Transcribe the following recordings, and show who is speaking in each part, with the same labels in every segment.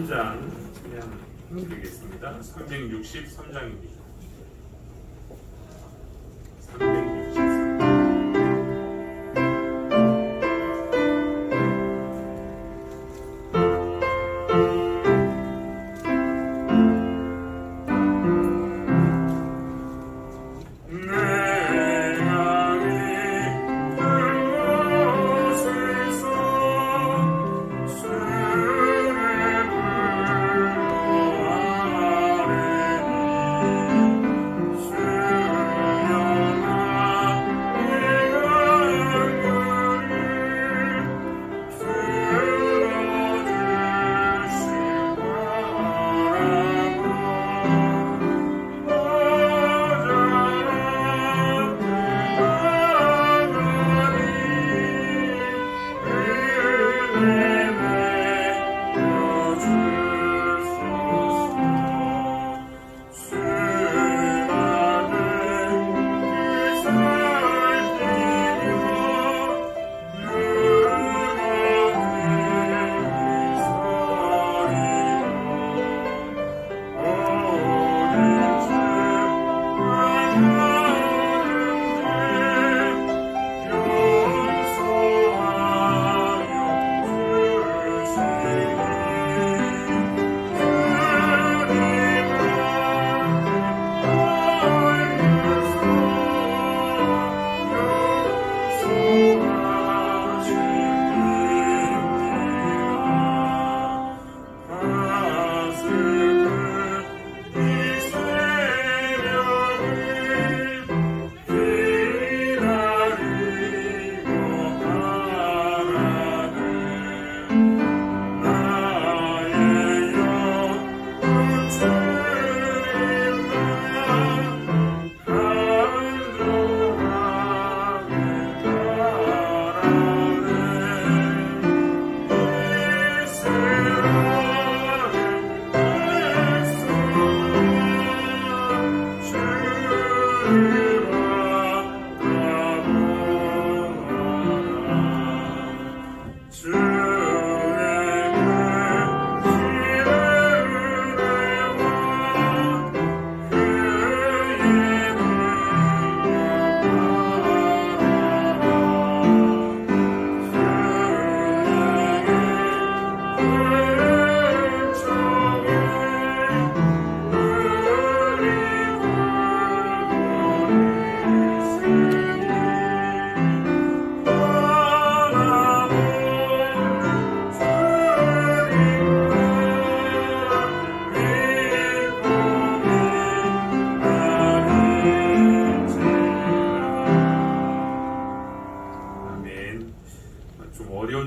Speaker 1: 3장 그냥 드리겠습니다. 363장입니다. 363장.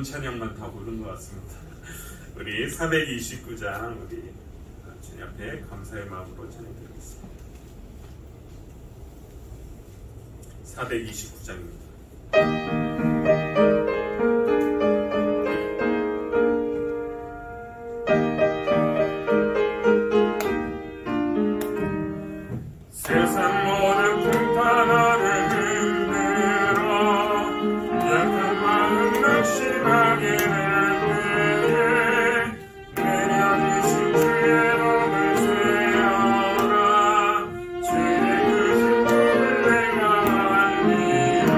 Speaker 1: 찬양만 다 부른 것 같습니다. 우리 429장 우리 주님 앞에 감사의 마음으로 찬양드리겠습니다. 429장입니다. 세상 모든 풍파를 흔들어 약한 마음 낙심하게 될 때에 내려주신 주의 이름을 세어라. 주의 그 신부를 내가 알리라.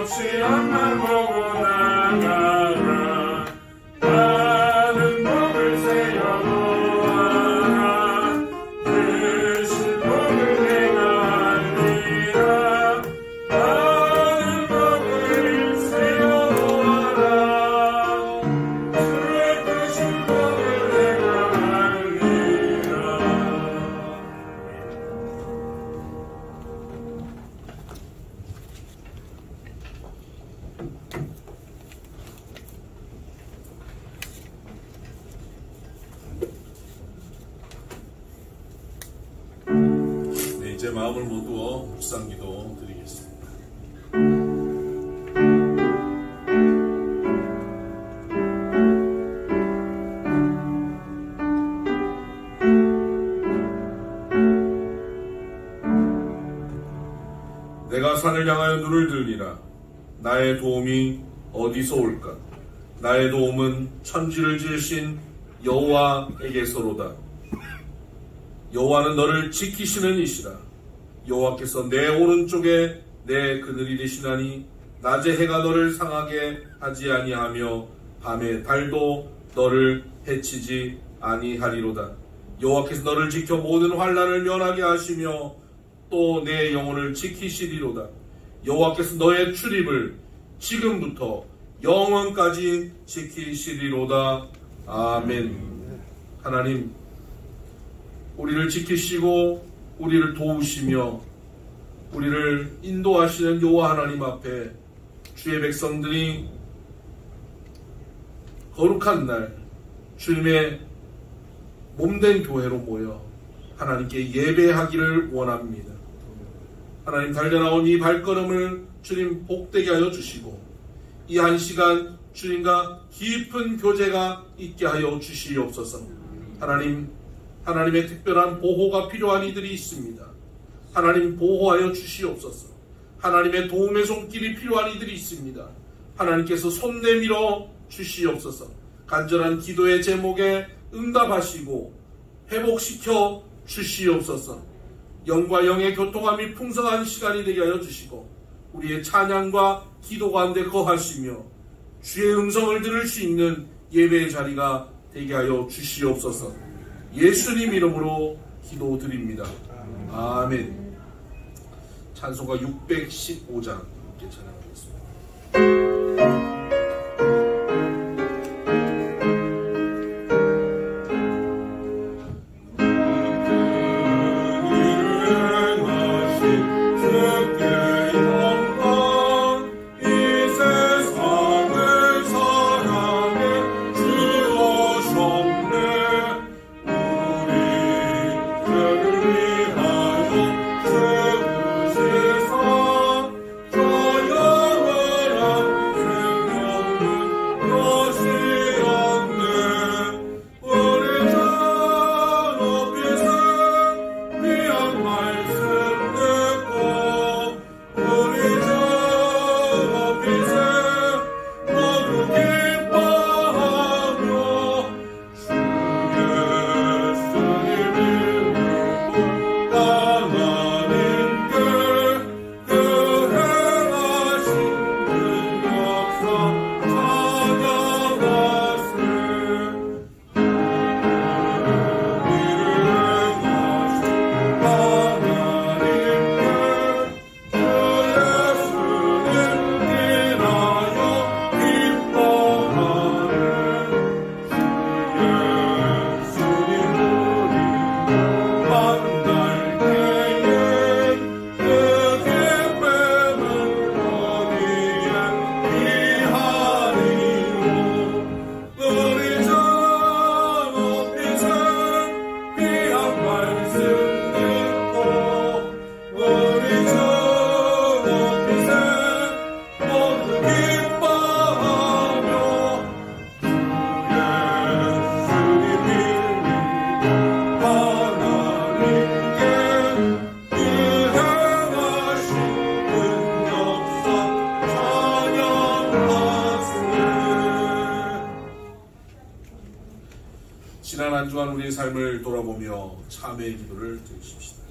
Speaker 1: 없이 앞만 보고 나가라. 많은 복을 세워놓아라. 크신 복을 내가 알리라. 많은 복을 세워놓아라. 주의 크신 복을 내가 알리라.
Speaker 2: 네, 이제 마음을 모두어 묵상기도 드리겠습니다. 내가 산을 향하여 눈을 들리라. 나의 도움이 어디서 올까? 나의 도움은 천지를 지으신 여호와에게서로다. 여호와는 너를 지키시는 이시라. 여호와께서 내 오른쪽에 내 그늘이 되시나니 낮에 해가 너를 상하게 하지 아니하며 밤에 달도 너를 해치지 아니하리로다. 여호와께서 너를 지켜 모든 환난을 면하게 하시며 또 내 영혼을 지키시리로다. 여호와께서 너의 출입을 지금부터 영원까지 지키시리로다. 아멘. 하나님, 우리를 지키시고 우리를 도우시며 우리를 인도하시는 여호와 하나님 앞에 주의 백성들이 거룩한 날 주님의 몸된 교회로 모여 하나님께 예배하기를 원합니다. 하나님, 달려나온 이 발걸음을 주님 복되게 하여 주시고 이 한 시간 주님과 깊은 교제가 있게 하여 주시옵소서. 하나님, 하나님의 특별한 보호가 필요한 이들이 있습니다. 하나님, 보호하여 주시옵소서. 하나님의 도움의 손길이 필요한 이들이 있습니다. 하나님께서 손 내밀어 주시옵소서. 간절한 기도의 제목에 응답하시고 회복시켜 주시옵소서. 영과 영의 교통함이 풍성한 시간이 되게 하여 주시고 우리의 찬양과 기도 가운데 거하시며 주의 음성을 들을 수 있는 예배의 자리가 되게 하여 주시옵소서. 예수님 이름으로 기도드립니다. 아멘. 찬송가 615장 함께 찬양하겠습니다. 지난 한 주간 우리의 삶을 돌아보며 참회의 기도를 드리십시다.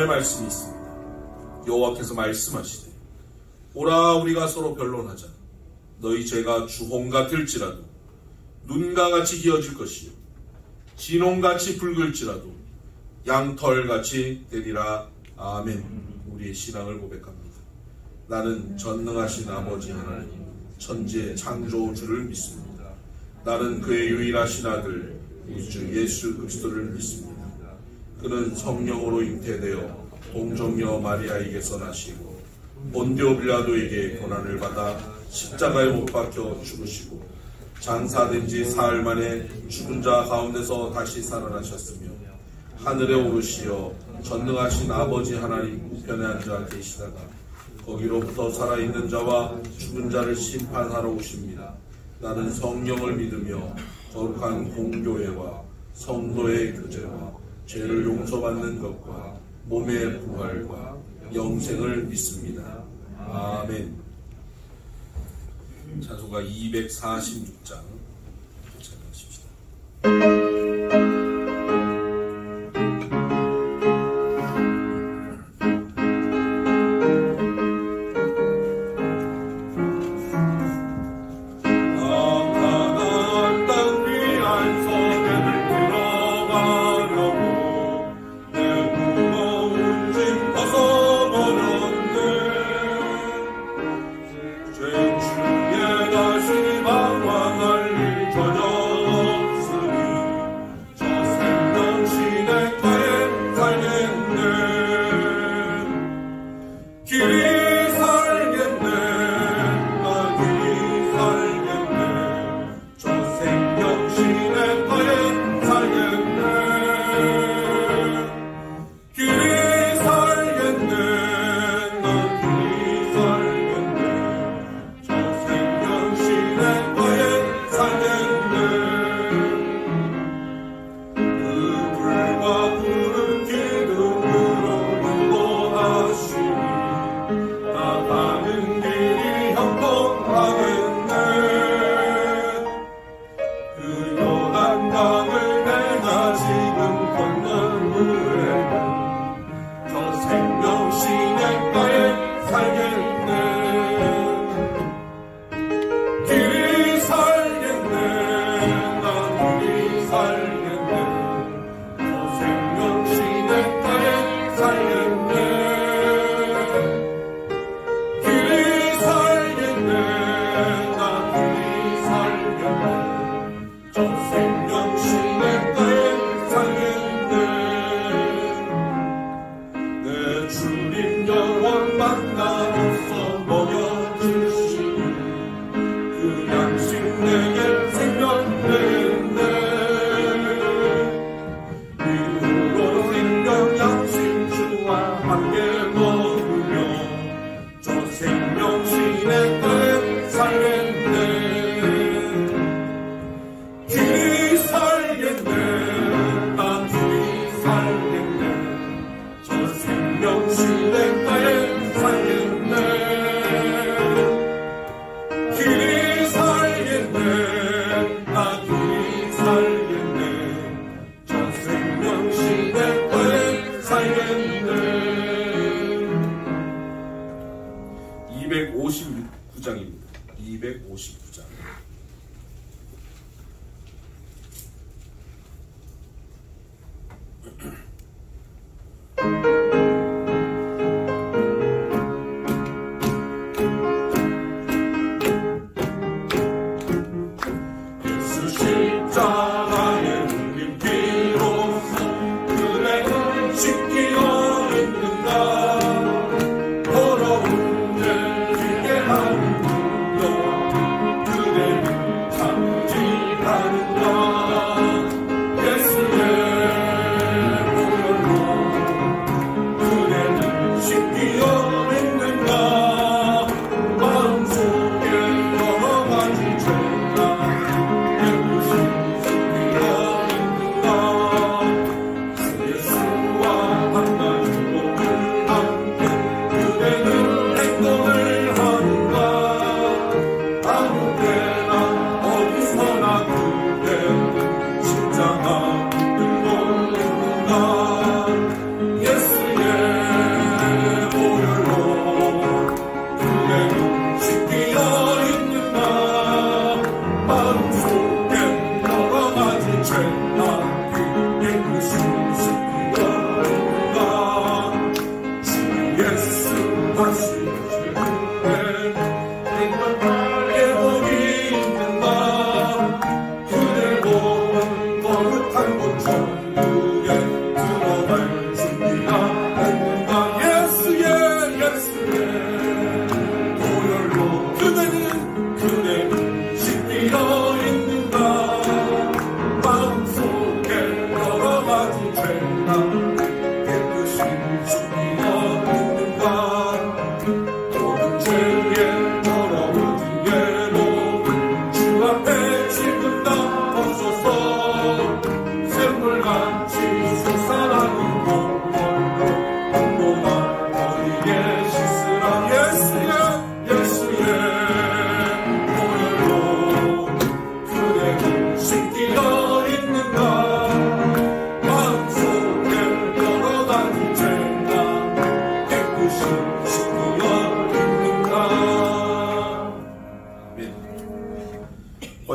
Speaker 2: 하나님의 말씀이 있습니다. 여호와께서 말씀하시되 오라 우리가 서로 변론하자. 너희 죄가 주홍 같을지라도 눈과 같이 희어질 것이요 진홍같이 붉을지라도 양털같이 되리라. 아멘. 우리의 신앙을 고백합니다. 나는 전능하신 아버지 하나님 천지의 창조주를 믿습니다. 나는 그의 유일하신 아들 우리 주 예수 그리스도를 믿습니다. 그는 성령으로 잉태되어 동정녀 마리아에게서 나시고 본디오 빌라도에게 고난을 받아 십자가에 못 박혀 죽으시고 장사된 지 사흘 만에 죽은 자 가운데서 다시 살아나셨으며 하늘에 오르시어 전능하신 아버지 하나님 우편에 앉아 계시다가 거기로부터 살아있는 자와 죽은 자를 심판하러 오십니다. 나는 성령을 믿으며 거룩한 공교회와 성도의 교제와 죄를 용서받는 것과 몸의 부활과 영생을 믿습니다. 아멘. 찬송가 246장 찬양하십시다.
Speaker 3: 더러운 죄 지게 하는 도 그대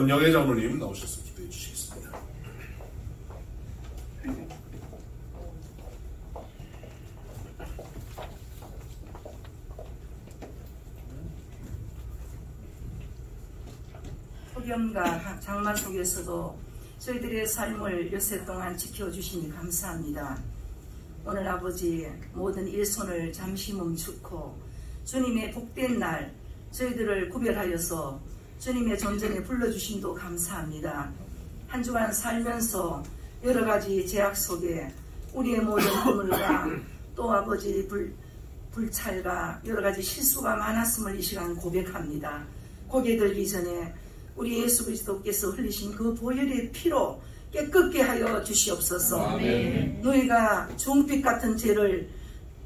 Speaker 2: 권영애 장로님 나오셔서 기도해 주시겠습니다.
Speaker 3: 폭염과 장마 속에서도 저희들의 삶을 여세 동안 지켜주시니 감사합니다. 오늘 아버지 모든 일손을 잠시 멈추고 주님의 복된 날 저희들을 구별하여서 주님의 존전에 불러주심도 감사합니다. 한 주간 살면서 여러 가지 제약 속에 우리의 모든 허물과 또 아버지 불찰과 여러 가지 실수가 많았음을 이 시간 고백합니다. 고개 들기 전에 우리 예수 그리스도께서 흘리신 그 보혈의 피로 깨끗게 하여 주시옵소서.
Speaker 2: 아멘.
Speaker 3: 너희가 중빛 같은 죄를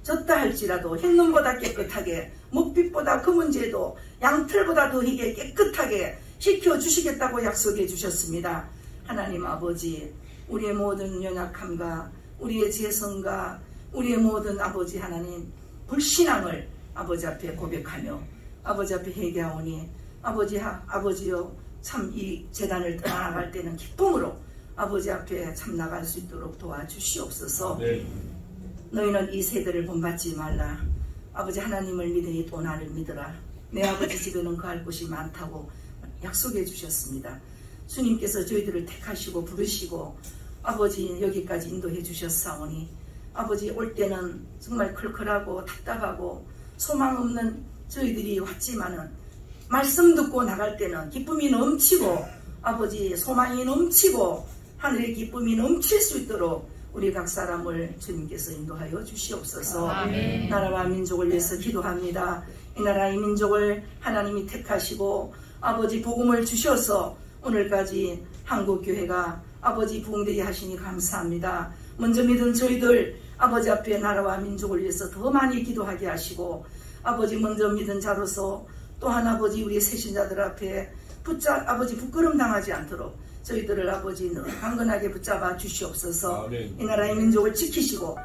Speaker 3: 졌다 할지라도 흰눈보다 깨끗하게 목빛보다 검은 죄도 양털보다 더 희게 깨끗하게 씻겨주시겠다고 약속해 주셨습니다. 하나님 아버지, 우리의 모든 연약함과 우리의 죄성과 우리의 모든 아버지 하나님 불신앙을 아버지 앞에 고백하며 아버지 앞에 회개하오니 아버지여 참 이 재단을 떠나갈 때는 기쁨으로 아버지 앞에 참 나갈 수 있도록 도와주시옵소서.
Speaker 2: 네.
Speaker 3: 너희는 이 세대를 본받지 말라. 아버지 하나님을 믿으니 또 나를 믿으라. 내 아버지 집에는 거할 곳이 많다고 약속해 주셨습니다. 주님께서 저희들을 택하시고 부르시고 아버지 여기까지 인도해 주셨사오니 아버지 올 때는 정말 컬컬하고 답답하고 소망 없는 저희들이 왔지만은 말씀 듣고 나갈 때는 기쁨이 넘치고 아버지 소망이 넘치고 하늘의 기쁨이 넘칠 수 있도록 우리 각 사람을 주님께서 인도하여 주시옵소서.
Speaker 4: 아멘.
Speaker 3: 나라와 민족을 위해서 기도합니다. 이 나라 이 민족을 하나님이 택하시고 아버지 복음을 주셔서 오늘까지 한국교회가 아버지 부흥되게 하시니 감사합니다. 먼저 믿은 저희들 아버지 앞에 나라와 민족을 위해서 더 많이 기도하게 하시고 아버지 먼저 믿은 자로서 또한 아버지 우리 새신자들 앞에 아버지 부끄럼 당하지 않도록 저희들을 아버지 늘 강건하게 붙잡아 주시옵소서.
Speaker 2: 아멘.
Speaker 3: 이 나라의 민족을 지키시고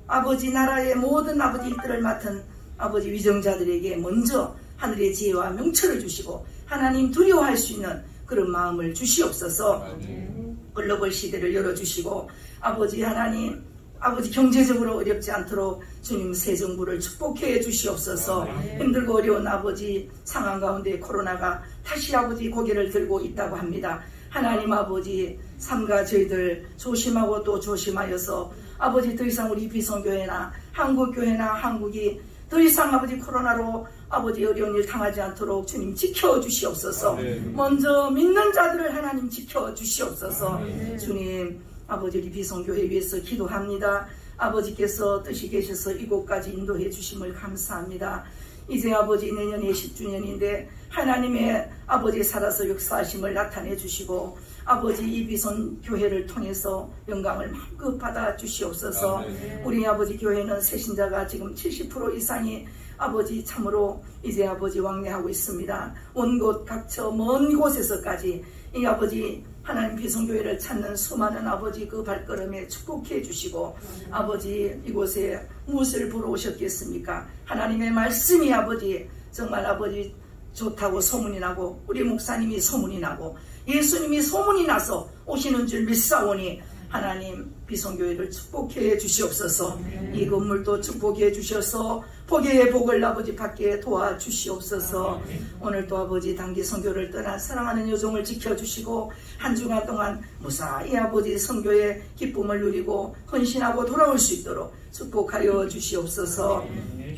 Speaker 3: 아버지 나라의 모든 아버지 일들을 맡은 아버지 위정자들에게 먼저 하늘의 지혜와 명철을 주시고 하나님 두려워할 수 있는 그런 마음을 주시옵소서.
Speaker 2: 아멘.
Speaker 3: 글로벌 시대를 열어주시고 아버지 하나님 아버지 경제적으로 어렵지 않도록 주님 새 정부를 축복해 주시옵소서. 힘들고 어려운 아버지 상황 가운데 코로나가 다시 아버지 고개를 들고 있다고 합니다. 하나님 아버지 삼가 저희들 조심하고 또 조심하여서 아버지 더 이상 우리 비성교회나 한국교회나 한국이 더 이상 아버지 코로나로 아버지 어려운 일 당하지 않도록 주님 지켜주시옵소서. 먼저 믿는 자들을 하나님 지켜주시옵소서. 주님 아버지 우리 비성교회 위해서 기도합니다. 아버지께서 뜻이 계셔서 이곳까지 인도해 주심을 감사합니다. 이제 아버지 내년에 10주년인데 하나님의 아버지 살아서 역사하심을 나타내 주시고 아버지 이 비성교회를 통해서 영광을 마음껏 받아 주시옵소서.
Speaker 2: 아멘.
Speaker 3: 우리 아버지 교회는 새신자가 지금 70% 이상이 아버지 참으로 이제 아버지 왕래하고 있습니다. 온 곳 각처 먼 곳에서까지 이 아버지 하나님 비성교회를 찾는 수많은 아버지 그 발걸음에 축복해 주시고 아버지 이곳에 무엇을 보러 오셨겠습니까? 하나님의 말씀이 아버지 정말 아버지 좋다고 소문이 나고 우리 목사님이 소문이 나고 예수님이 소문이 나서 오시는 줄 믿사오니 하나님 비성교회를 축복해 주시옵소서. 이 건물도 축복해 주셔서 복의 복을 아버지 받게 도와주시옵소서. 오늘도 아버지 단기 선교를 떠난 사랑하는 여종을 지켜주시고 한 주간 동안 무사히 아버지 선교의 기쁨을 누리고 헌신하고 돌아올 수 있도록 축복하여 주시옵소서.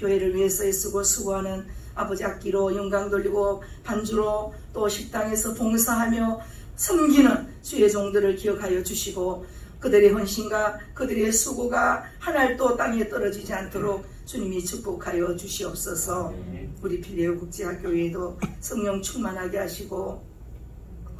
Speaker 3: 교회를 위해서 애쓰고 수고하는 아버지 악기로 영광 돌리고 반주로 또 식당에서 봉사하며 섬기는 주의 종들을 기억하여 주시고 그들의 헌신과 그들의 수고가 하늘도 땅에 떨어지지 않도록 주님이 축복하여 주시옵소서. 우리 필레오 국제학교에도 성령 충만하게 하시고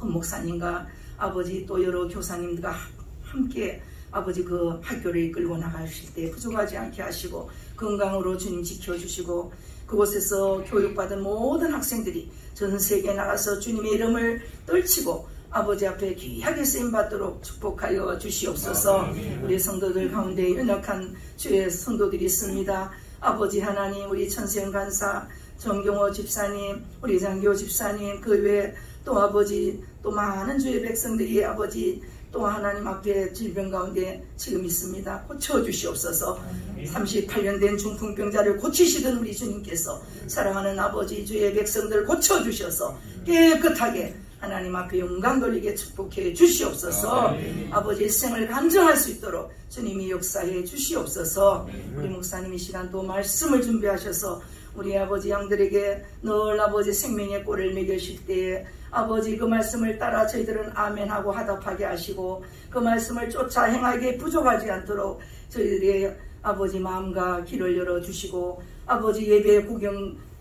Speaker 3: 목사님과 아버지 또 여러 교사님들과 함께 아버지 그 학교를 이끌고 나가실 때 부족하지 않게 하시고 건강으로 주님 지켜주시고 그곳에서 교육받은 모든 학생들이 전 세계에 나가서 주님의 이름을 떨치고 아버지 앞에 귀하게 쓰임받도록 축복하여 주시옵소서. 우리 성도들 가운데 연약한 주의 성도들이 있습니다. 아버지 하나님 우리 천세영 간사 정경호 집사님 우리 장교 집사님 그 외에 또 아버지 또 많은 주의 백성들이 아버지 또 하나님 앞에 질병 가운데 지금 있습니다. 고쳐주시옵소서. 38년 된 중풍병자를 고치시던 우리 주님께서 사랑하는 아버지 주의 백성들 고쳐주셔서 깨끗하게 하나님 앞에 영광 돌리게 축복해 주시옵소서. 아버지의 생을 간증할 수 있도록 주님이 역사해 주시옵소서. 우리 목사님이 시간 또 말씀을 준비하셔서 우리 아버지 양들에게 늘 아버지 생명의 꼴을 먹이실 때에 아버지 그 말씀을 따라 저희들은 아멘하고 화답하게 하시고 그 말씀을 쫓아 행하기에 부족하지 않도록 저희들의 아버지 마음과 귀를 열어주시고 아버지 예배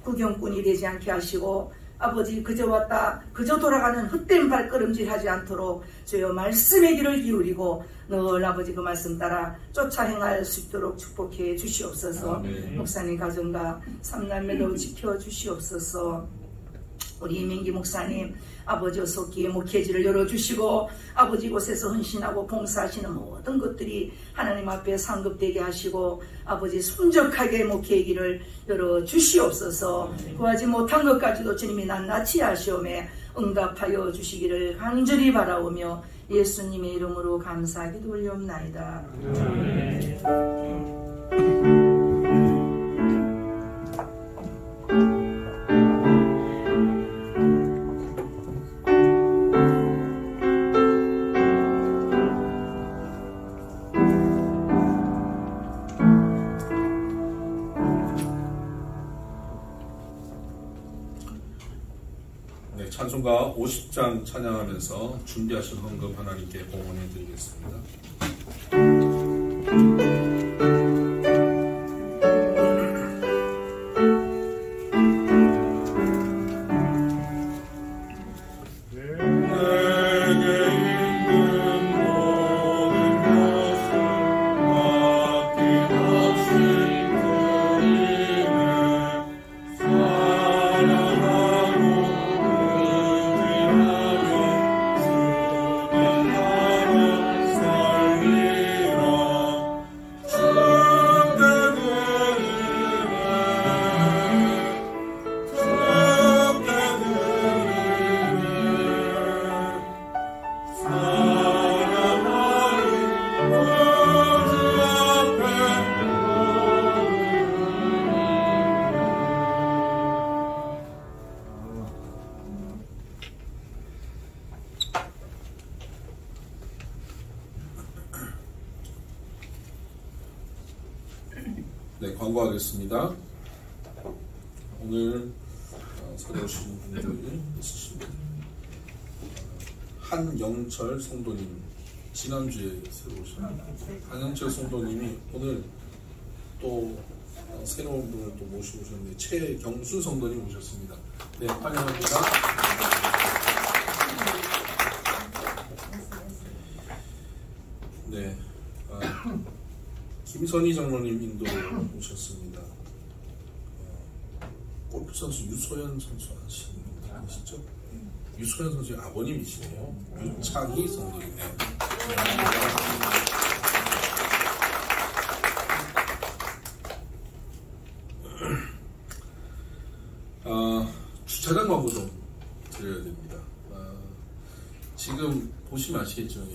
Speaker 3: 구경꾼이 되지 않게 하시고 아버지 그저 왔다 그저 돌아가는 헛된 발걸음질 하지 않도록 주여 말씀의 귀를 기울이고 늘 아버지 그 말씀 따라 쫓아 행할 수 있도록 축복해 주시옵소서.
Speaker 2: 아멘.
Speaker 3: 목사님 가정과 삼남매도 지켜 주시옵소서. 우리 이민기 목사님 아버지 어속기에 목회지를 열어주시고 아버지 곳에서 헌신하고 봉사하시는 모든 것들이 하나님 앞에 상급되게 하시고 아버지 순적하게 목회의 길을 열어주시옵소서. 구하지 못한 것까지도 주님이 낱낱이 하시오매 응답하여 주시기를 간절히 바라오며 예수님의 이름으로 감사하기도 올려옵나이다.
Speaker 2: 네, 찬송가 50장 찬양하면서 준비하신 헌금 하나님께 봉헌해 드리겠습니다. 네, 광고하겠습니다. 오늘 새로 오신 분들이 있으십니다. 한영철 성도님, 지난주에 새로 오신 한영철 성도님이 오늘 또 새로운 분을 또 모시고 오셨는데 최경수 성도님 오셨습니다. 네, 환영합니다. 네, 김선희 장로님 인도 오셨습니다. 골프 선수 유소연 선수 아시는 분 아시죠? 유소연 선수의 아버님이시네요. 유창희 성도님이네요. 주차장 광고 좀 드려야 됩니다. 지금 보시면 아시겠지만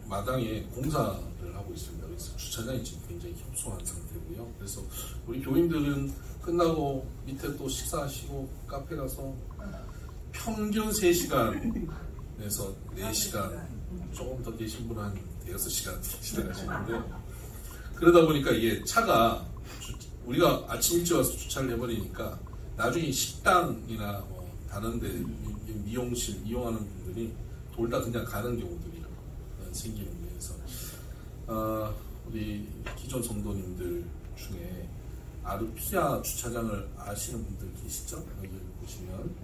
Speaker 2: 마당에 공사를 하고 있습니다. 그래서 주차장이 지금 굉장히 협소한 상태고요. 그래서 우리 교인들은 끝나고 밑에 또 식사하시고 카페 가서 평균 3시간에서 4시간, 조금 더 계신 분은 한 6시간 지나가시는데, 그러다 보니까 이게 차가 우리가 아침 일찍 와서 주차를 해버리니까 나중에 식당이나 뭐 다른 데 미용실 이용하는 분들이 돌다 그냥 가는 경우들이 생기는 데에서 우리 기존 성도님들 중에 아르피아 주차장을 아시는 분들 계시죠? 여기 보시면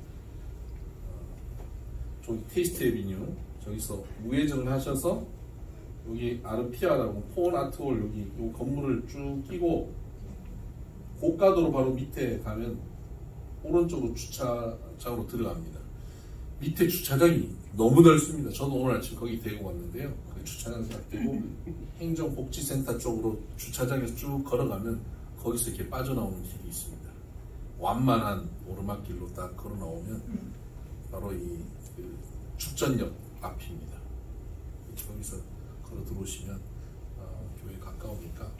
Speaker 2: 저기 테이스트 에비뉴 저기서 우회전을 하셔서 여기 아르피아라고 폰 아트홀 여기 이 건물을 쭉 끼고 고가도로 바로 밑에 가면 오른쪽으로 주차장으로 들어갑니다. 밑에 주차장이 너무 넓습니다. 저도 오늘 아침 거기 대고 왔는데요. 그 주차장 딱 대고 행정복지센터 쪽으로 주차장에서 쭉 걸어가면 거기서 이렇게 빠져나오는 길이 있습니다. 완만한 오르막길로 딱 걸어 나오면 바로 이 죽전역 앞입니다. 여기서 걸어 들어오시면 교회 가까우니까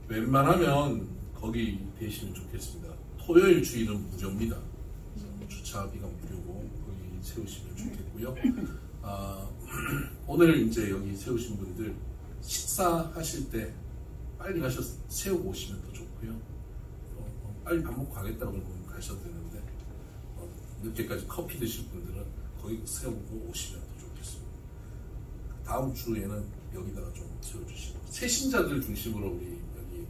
Speaker 2: 웬만하면 거기 되시면 좋겠습니다. 토요일 주일은 무료입니다. 주차비가 무료고 거기 세우시면 좋겠고요. 오늘 이제 여기 세우신 분들 식사하실 때 빨리 가셔서 세우고 오시면 더 좋고요. 빨리 밥 먹고 가겠다고 그러면 가셔도 되는데 늦게까지 커피 드실 분들은 거기 세우고 오시면 더 좋겠습니다. 다음 주에는 여기다가 좀 세워주시고 새신자들 중심으로 우리 여기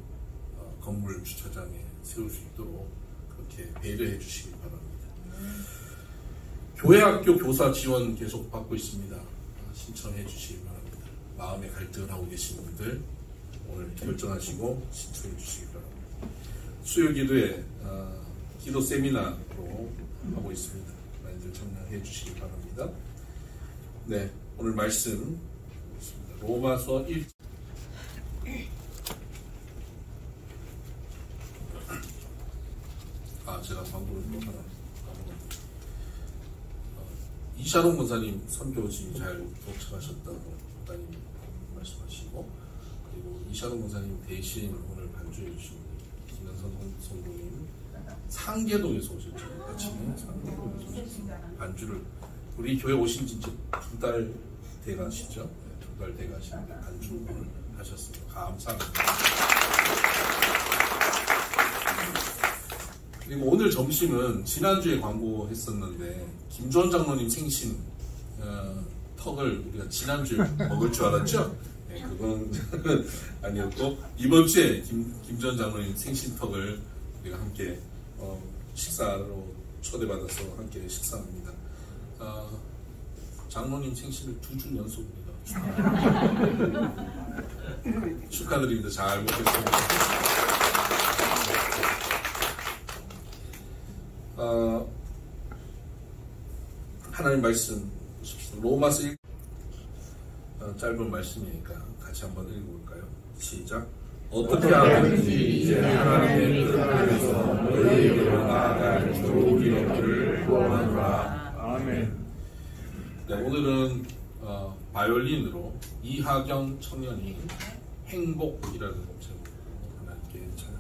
Speaker 2: 건물 주차장에 세울 수 있도록 그렇게 배려해 주시기 바랍니다. 교회학교 교사 지원 계속 받고 있습니다. 신청해 주시기 바랍니다. 마음의 갈등을 하고 계신 분들 오늘 결정하시고 신청해 주시기 바랍니다. 수요 기도에 기도 세미나로 하고 있습니다. 많이들 참여해 주시기 바랍니다. 네, 오늘 말씀 로마서 1. 제가 광고를 또 하나 까먹었네요. 이샤롱 권사님 선교지 잘 도착하셨다고 목사님 말씀하시고, 그리고 이샤롱 권사님 대신 오늘 반주해 주신 김현선 성도님 상계동에서 오셨죠. 같이 상계동에서 오셨어요. 반주를 우리 교회 오신 지 이제 2달 돼가시죠. 2달 돼가시는데 반주를 하셨습니다. 감사합니다. 그리고 오늘 점심은 지난주에 광고했었는데 김주원 장로님 생신 턱을 우리가 지난주에 먹을 줄 알았죠? 네, 그건 아니었고 이번 주에 김주원 장로님 생신 턱을 우리가 함께 식사로 초대받아서 함께 식사합니다. 장로님 생신을 2주 연속입니다. 축하드립니다. 잘 먹겠습니다. 하나님 말씀 보십시오. 로마서 1 짧은 말씀이니까 같이 한번 읽어볼까요? 시작. 어떻게 하든지 이제 하나님의 뜻 안에서 너희에게로 나아갈 좋은 길 얻기를 구하노라. 아멘. 네, 오늘은 바이올린으로 이하경 청년이 행복이라는 제목으로 하나님께 찬양합니다.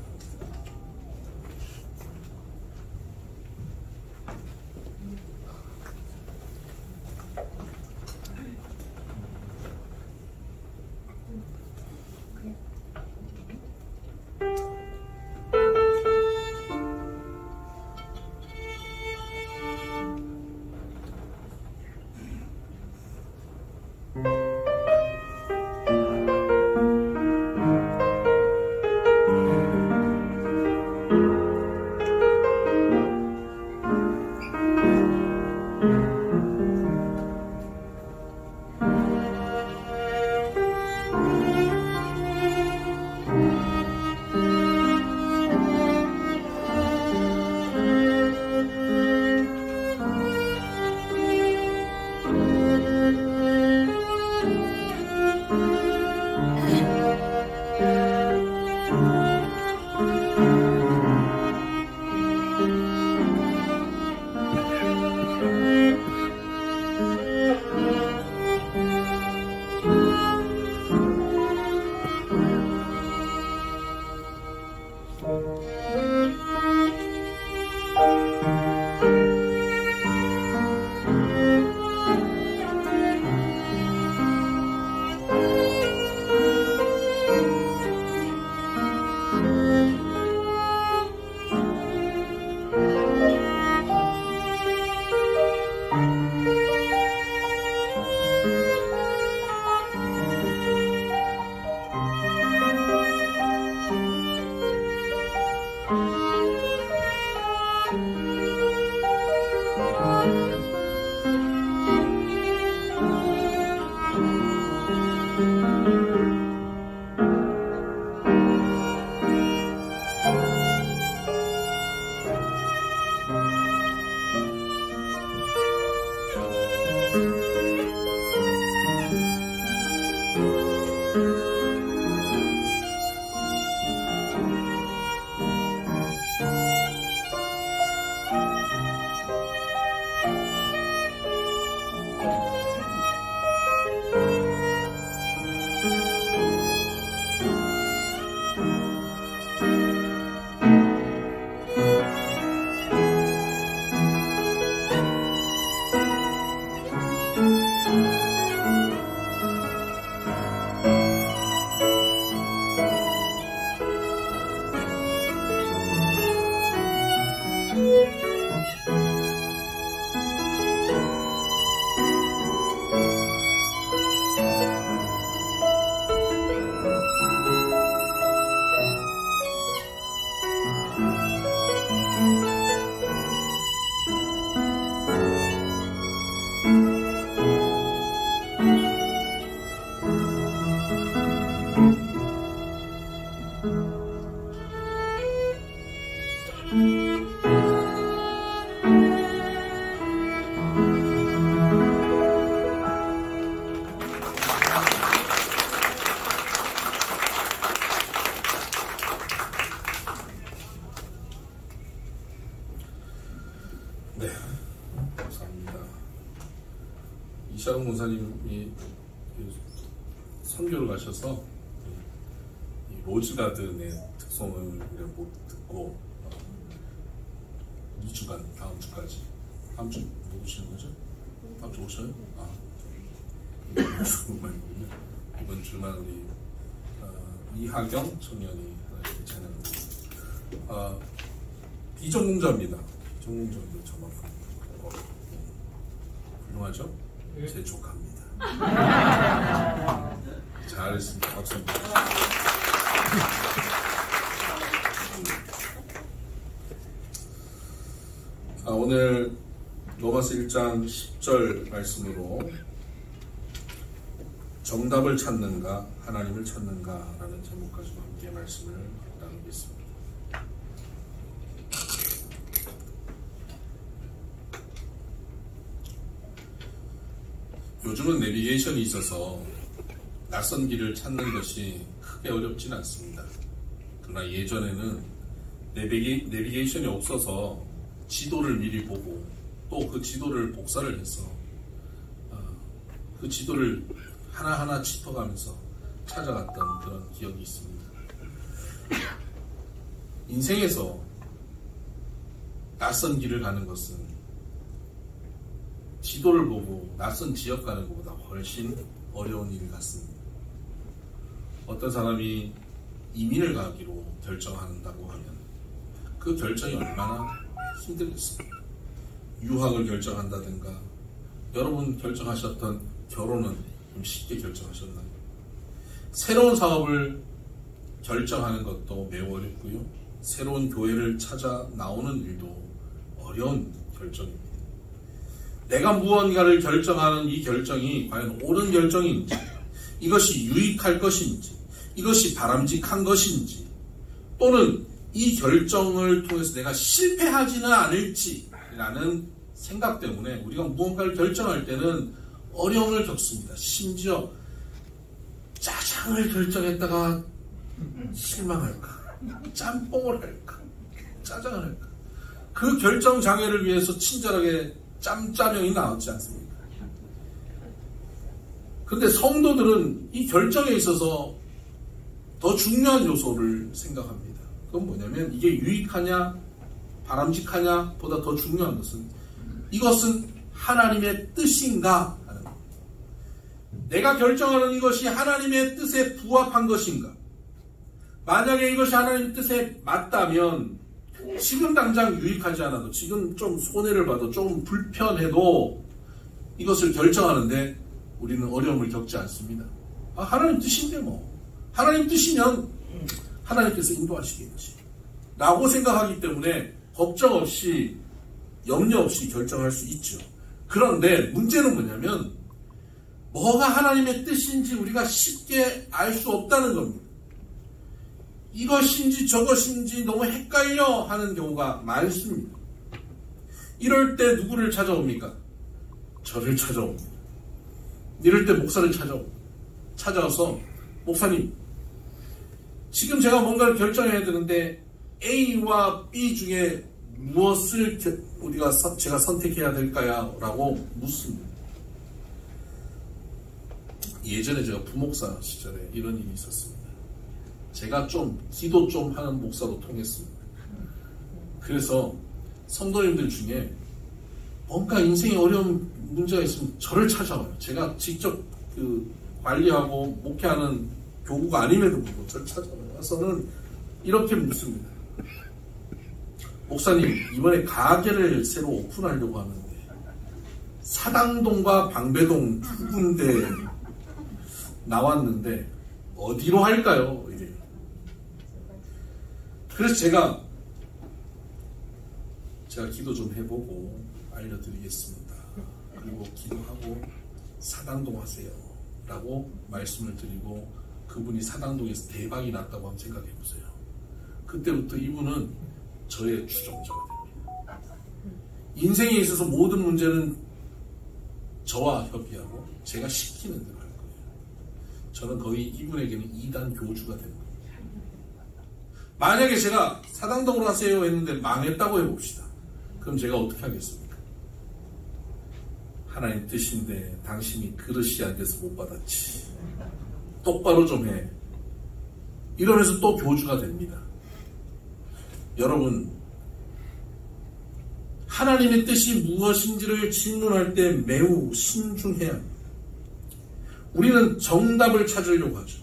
Speaker 2: 네, 감사합니다. 이샤론 권사님이 선교를 가셔서 이 로즈가든의 특성을 못 듣고 2주간 다음 주까지, 다음 주 못 오시는 거죠? 다음 주 오셔요? 이번 주말이군요. 이번 주만 우리 이하경 청년이 찬양합니다. 비전공자입니다. 비전공자인데 저만큼 훌륭하죠? 제 조카입니다. 잘했습니다. 박수 한번 주세요. 오늘 로마서 1장 10절 말씀으로 정답을 찾는가 하나님을 찾는가 라는 제목 가지고 함께 말씀을 나누겠습니다. 요즘은 내비게이션이 있어서 낯선 길을 찾는 것이 크게 어렵진 않습니다. 그러나 예전에는 내비게이션이 없어서 지도를 미리 보고 또 그 지도를 복사를 해서 그 지도를 하나하나 짚어가면서 찾아갔던 그런 기억이 있습니다. 인생에서 낯선 길을 가는 것은 지도를 보고 낯선 지역 가는 것보다 훨씬 어려운 일 같습니다. 어떤 사람이 이민을 가기로 결정한다고 하면 그 결정이 얼마나 힘들겠습니까? 유학을 결정한다든가 여러분 결정하셨던 결혼은 좀 쉽게 결정하셨나요? 새로운 사업을 결정하는 것도 매우 어렵고요. 새로운 교회를 찾아 나오는 일도 어려운 결정입니다. 내가 무언가를 결정하는 이 결정이 과연 옳은 결정인지, 이것이 유익할 것인지, 이것이 바람직한 것인지, 또는 이 결정을 통해서 내가 실패하지는 않을지라는 생각 때문에 우리가 무언가를 결정할 때는 어려움을 겪습니다. 심지어 짜장을 결정했다가 실망할까? 짬뽕을 할까? 짜장을 할까? 그 결정 장애를 위해서 친절하게 짬짜명이 나왔지 않습니까? 근데 성도들은 이 결정에 있어서 더 중요한 요소를 생각합니다. 그건 뭐냐면 이게 유익하냐 바람직하냐 보다 더 중요한 것은 이것은 하나님의 뜻인가 하는 겁니다. 내가 결정하는 이것이 하나님의 뜻에 부합한 것인가? 만약에 이것이 하나님의 뜻에 맞다면 지금 당장 유익하지 않아도 지금 좀 손해를 봐도 좀 불편해도 이것을 결정하는데 우리는 어려움을 겪지 않습니다. 하나님 뜻인데 뭐 하나님 뜻이면 하나님께서 인도하시겠지 라고 생각하기 때문에 걱정 없이 염려 없이 결정할 수 있죠. 그런데 문제는 뭐냐면 뭐가 하나님의 뜻인지 우리가 쉽게 알 수 없다는 겁니다. 이것인지 저것인지 너무 헷갈려 하는 경우가 많습니다. 이럴 때 누구를 찾아옵니까? 저를 찾아옵니다. 이럴 때 목사를 찾아와서 목사님 지금 제가 뭔가를 결정해야 되는데 A와 B 중에 무엇을 제가 선택해야 될까요? 라고 묻습니다. 예전에 제가 부목사 시절에 이런 일이 있었습니다. 제가 좀 기도 좀 하는 목사로 통했습니다. 그래서 성도님들 중에 뭔가 인생에 어려운 문제가 있으면 저를 찾아와요. 제가 직접 관리하고 목회하는 교구가 아님에도 불구하고 저를 찾아와서는 이렇게 묻습니다. 목사님 이번에 가게를 새로 오픈하려고 하는데 사당동과 방배동 두 군데 나왔는데 어디로 할까요? 이래요. 그래서 제가 제가 기도 좀 해보고 알려드리겠습니다. 그리고 기도하고 사당동 하세요 라고 말씀을 드리고 그분이 사당동에서 대박이 났다고 한번 생각해 보세요. 그때부터 이분은 저의 추종자가 됩니다. 인생에 있어서 모든 문제는 저와 협의하고 제가 시키는 대로 할 거예요. 저는 거의 이분에게는 2단 교주가 됩니다. 만약에 제가 사당동으로 하세요 했는데 망했다고 해봅시다. 그럼 제가 어떻게 하겠습니까? 하나님 뜻인데 당신이 그릇이 안 돼서 못 받았지. 똑바로 좀 해. 이러면서 또 교주가 됩니다. 여러분, 하나님의 뜻이 무엇인지를 질문할 때 매우 신중해야 합니다. 우리는 정답을 찾으려고 하죠.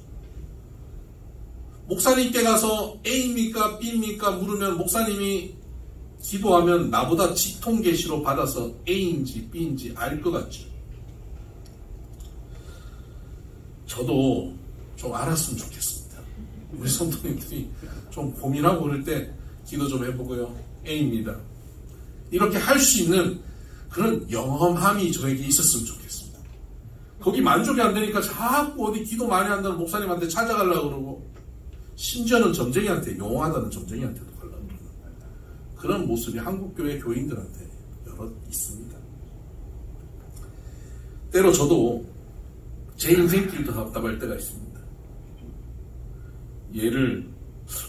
Speaker 2: 목사님께 가서 A입니까 B입니까 물으면 목사님이 기도하면 나보다 직통계시로 받아서 A인지 B인지 알 것 같죠. 저도 좀 알았으면 좋겠습니다. 우리 성도님들이 좀 고민하고 그럴 때 기도 좀 해보고요. A입니다. 이렇게 할 수 있는 그런 영험함이 저에게 있었으면 좋겠습니다. 거기 만족이 안 되니까 자꾸 어디 기도 많이 한다는 목사님한테 찾아가려고 그러고 심지어는 점쟁이한테, 용하다는 점쟁이한테도 가려고 그러는 그런 모습이 한국교회 교인들한테 여럿 있습니다. 때로 저도 제 인생길도 답답할 때가 있습니다. 얘를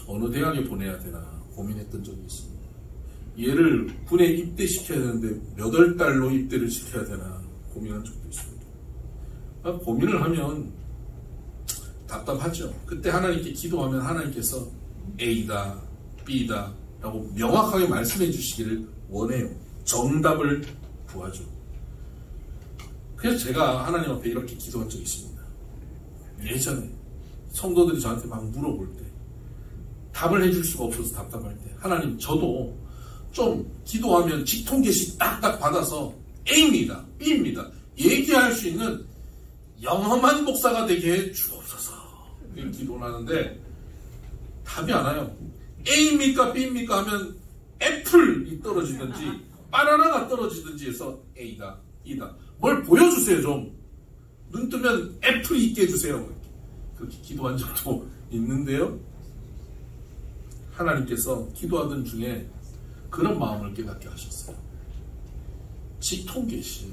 Speaker 2: 어느 대학에 보내야 되나 고민했던 적이 있습니다. 얘를 군에 입대시켜야 되는데 몇 월 달로 입대를 시켜야 되나 고민한 적도 있습니다. 고민을 하면 답답하죠. 그때 하나님께 기도하면 하나님께서 A다, B다 라고 명확하게 말씀해 주시기를 원해요. 정답을 구하죠. 그래서 제가 하나님 앞에 이렇게 기도한 적이 있습니다. 예전에 성도들이 저한테 막 물어볼 때 답을 해줄 수가 없어서 답답할 때 하나님 저도 좀 기도하면 직통계시 딱딱 받아서 A입니다, B입니다 얘기할 수 있는 영험한 목사가 되게 해 주옵소서 이렇게 기도를 하는데 답이 안 와요. A입니까 B입니까 하면 애플이 떨어지든지 바나나가 떨어지든지 해서 A다 B다 뭘 보여주세요. 좀 눈 뜨면 애플이 있게 해주세요. 그렇게 기도한 적도 있는데요. 하나님께서 기도하던 중에 그런 마음을 깨닫게 하셨어요. 직통계시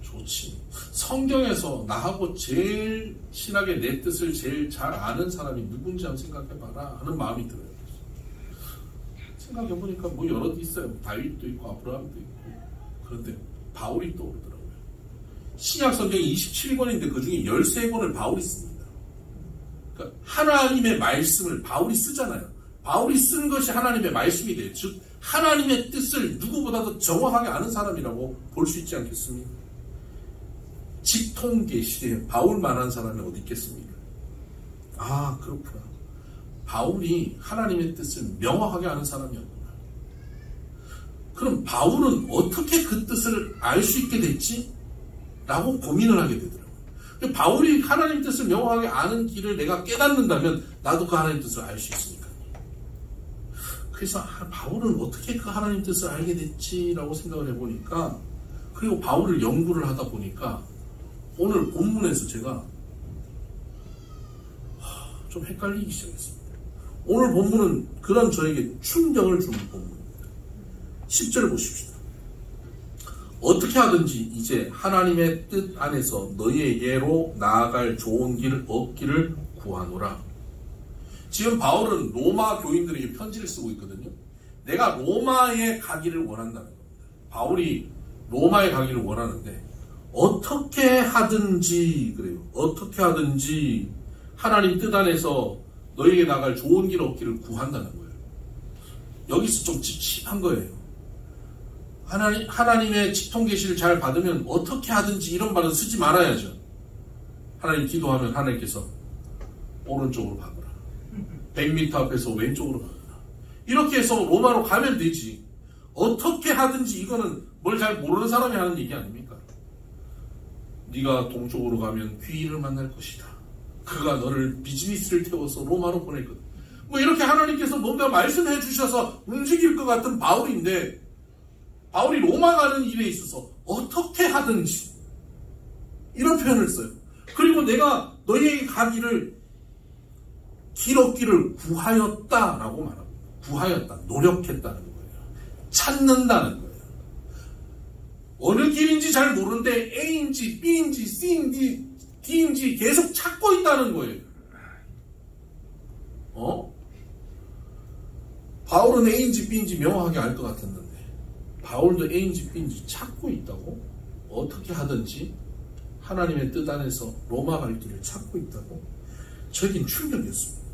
Speaker 2: 좋지. 성경에서 나하고 제일 친하게 내 뜻을 제일 잘 아는 사람이 누군지 한번 생각해봐라 하는 마음이 들어요. 생각해보니까 뭐 여럿 있어요. 다윗도 있고 아브라함도 있고. 그런데 바울이 떠오르더라고요. 신약 성경이 27권인데 그 중에 13권을 바울이 씁니다. 그러니까 하나님의 말씀을 바울이 쓰잖아요. 바울이 쓴 것이 하나님의 말씀이 돼요. 즉 하나님의 뜻을 누구보다도 정확하게 아는 사람이라고 볼 수 있지 않겠습니까? 직통계시에 바울만한 사람이 어디 있겠습니까? 아 그렇구나. 바울이 하나님의 뜻을 명확하게 아는 사람이었구나. 그럼 바울은 어떻게 그 뜻을 알 수 있게 됐지? 라고 고민을 하게 되더라고요. 바울이 하나님 뜻을 명확하게 아는 길을 내가 깨닫는다면 나도 그 하나님 뜻을 알 수 있으니까. 그래서 바울은 어떻게 그 하나님 뜻을 알게 됐지라고 생각을 해보니까 그리고 바울을 연구를 하다 보니까 오늘 본문에서 제가 좀 헷갈리기 시작했습니다. 오늘 본문은 그런 저에게 충격을 주는 본문입니다. 10절을 보십시다. 어떻게 하든지 이제 하나님의 뜻 안에서 너희에게로 나아갈 좋은 길 얻기를 구하노라. 지금 바울은 로마 교인들에게 편지를 쓰고 있거든요. 내가 로마에 가기를 원한다는 겁니다. 바울이 로마에 가기를 원하는데 어떻게 하든지 그래요. 어떻게 하든지 하나님 뜻 안에서 너희에게 나갈 좋은 길 얻기를 구한다는 거예요. 여기서 좀 찝찝한 거예요. 하나님의 직통계시를 잘 받으면 어떻게 하든지 이런 말은 쓰지 말아야죠. 하나님 기도하면 하나님께서 오른쪽으로 가거라. 100m 앞에서 왼쪽으로 가거라. 이렇게 해서 로마로 가면 되지. 어떻게 하든지 이거는 뭘 잘 모르는 사람이 하는 얘기 아닙니까? 네가 동쪽으로 가면 귀인을 만날 것이다. 그가 너를 비즈니스를 태워서 로마로 보낼 거다. 뭐 이렇게 하나님께서 뭔가 말씀해 주셔서 움직일 것 같은 바울인데 바울이 로마 가는 일에 있어서 어떻게 하든지 이런 표현을 써요. 그리고 내가 너희에게 가기를 길었기를 구하였다라고 말합니다. 구하였다, 노력했다는 거예요. 찾는다는 거예요. 어느 길인지 잘 모르는데 A인지 B인지 C인지 D인지 계속 찾고 있다는 거예요. 바울은 A인지 B인지 명확하게 알 것 같았는데 바울도 A인지 B인지 찾고 있다고? 어떻게 하든지 하나님의 뜻 안에서 로마 갈 길을 찾고 있다고? 저에겐 충격이었습니다.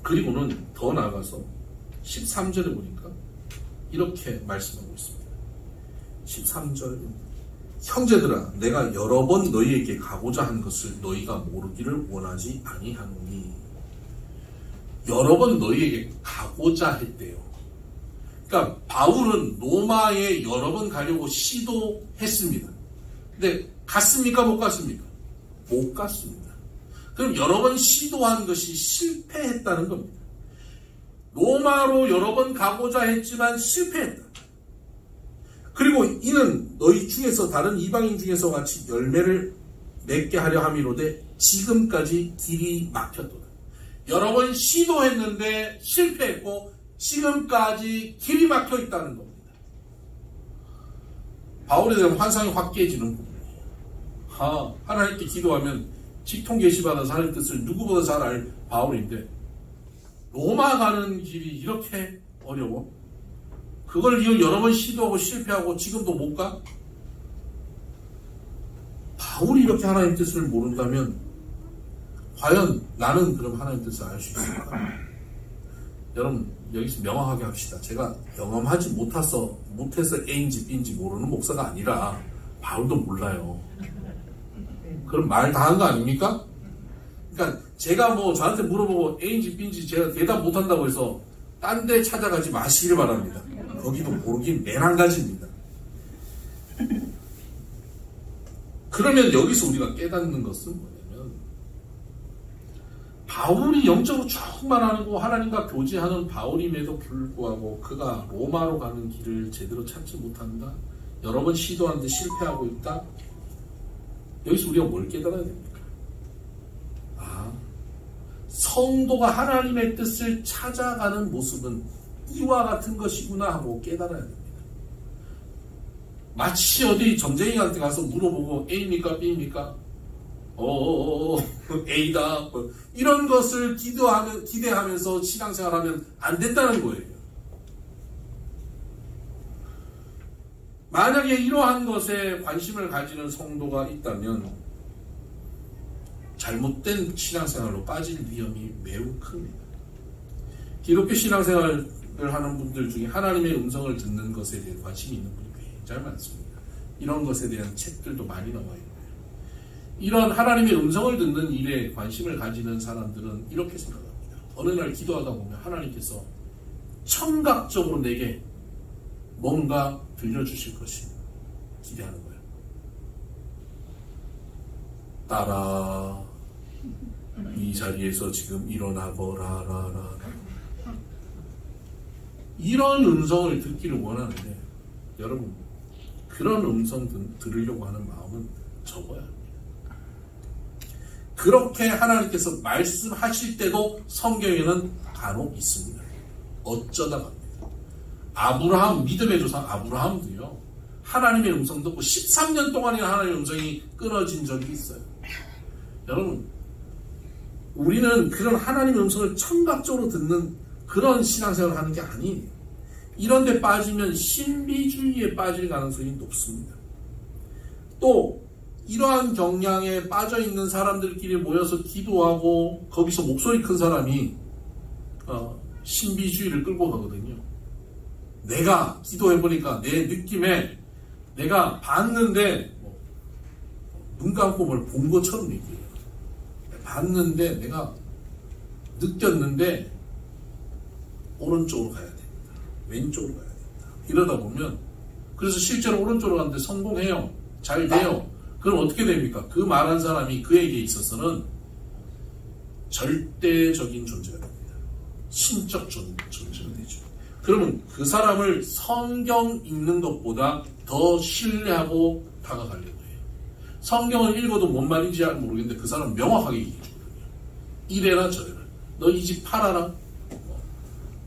Speaker 2: 그리고는 더 나아가서 13절에 보니까 이렇게 말씀하고 있습니다. 13절 형제들아 내가 여러 번 너희에게 가고자 한 것을 너희가 모르기를 원하지 아니하노니. 여러 번 너희에게 가고자 했대요. 그러니까 바울은 로마에 여러 번 가려고 시도했습니다. 근데 갔습니까? 못 갔습니까? 못 갔습니다. 그럼 여러 번 시도한 것이 실패했다는 겁니다. 로마로 여러 번 가고자 했지만 실패했다. 그리고 이는 너희 중에서 다른 이방인 중에서 같이 열매를 맺게 하려 함이로되 지금까지 길이 막혔도다. 여러 번 시도했는데 실패했고 지금까지 길이 막혀 있다는 겁니다. 바울에 대한 환상이 확 깨지는 부분이에요. 하나님께 기도하면 직통 계시받아서 하나님 뜻을 누구보다 잘 알 바울인데 로마 가는 길이 이렇게 어려워? 그걸 여러 번 시도하고 실패하고 지금도 못 가? 바울이 이렇게 하나님 뜻을 모른다면 과연 나는 그럼 하나님 뜻을 알 수 있을까? 여러분 여기서 명확하게 합시다. 제가 경험하지 못해서 A인지 B인지 모르는 목사가 아니라 바울도 몰라요. 그럼 말 다 한 거 아닙니까? 그러니까 제가 저한테 물어보고 A인지 B인지 제가 대답 못한다고 해서 딴 데 찾아가지 마시길 바랍니다. 거기도 모르긴 맨 한 가지입니다. 그러면 여기서 우리가 깨닫는 것은 뭐냐면 바울이 영적으로 정말 하고 하나님과 교제하는 바울임에도 불구하고 그가 로마로 가는 길을 제대로 찾지 못한다. 여러 번 시도하는데 실패하고 있다. 여기서 우리가 뭘 깨달아야 됩니까? 성도가 하나님의 뜻을 찾아가는 모습은 이와 같은 것이구나 하고 깨달아야 됩니다. 마치 어디 점쟁이한테 가서 물어보고 A입니까 B입니까? A다. 이런 것을 기대하면서 신앙생활하면 안 된다는 거예요. 만약에 이러한 것에 관심을 가지는 성도가 있다면 잘못된 신앙생활로 빠질 위험이 매우 큽니다. 기독교 신앙생활을 하는 분들 중에 하나님의 음성을 듣는 것에 대해 관심이 있는 분이 굉장히 많습니다. 이런 것에 대한 책들도 많이 나와 있고요. 이런 하나님의 음성을 듣는 일에 관심을 가지는 사람들은 이렇게 생각합니다. 어느 날 기도하다 보면 하나님께서 청각적으로 내게 뭔가 들려주실 것이 기대하는 거예요. 따라 이 자리에서 지금 일어나거라. 이런 음성을 듣기를 원하는데 여러분 그런 음성 들으려고 하는 마음은 접어야 합니다. 그렇게 하나님께서 말씀하실 때도 성경에는 간혹 있습니다. 어쩌다 갑니다. 아브라함, 믿음의 조상 아브라함도요. 하나님의 음성 듣고 13년 동안이나 하나님의 음성이 끊어진 적이 있어요. 여러분 우리는 그런 하나님의 음성을 청각적으로 듣는 그런 신앙생활을 하는 게 아니에요. 이런 데 빠지면 신비주의에 빠질 가능성이 높습니다. 또 이러한 경향에 빠져있는 사람들끼리 모여서 기도하고 거기서 목소리 큰 사람이 신비주의를 끌고 가거든요. 내가 기도해보니까 내 느낌에 내가 봤는데 눈 감고 뭘 본 것처럼 얘기해요. 봤는데 내가 느꼈는데 오른쪽으로 가야 됩니다. 왼쪽으로 가야 됩니다. 이러다 보면 그래서 실제로 오른쪽으로 가는데 성공해요. 잘 돼요. 그럼 어떻게 됩니까? 그 말한 사람이 그에게 있어서는 절대적인 존재가 됩니다. 신적 존재가 되죠. 그러면 그 사람을 성경 읽는 것보다 더 신뢰하고 다가가려고 해요. 성경을 읽어도 뭔 말인지 잘 모르겠는데 그 사람은 명확하게 얘기해주거든요. 이래라 저래라. 너 이 집 팔아라.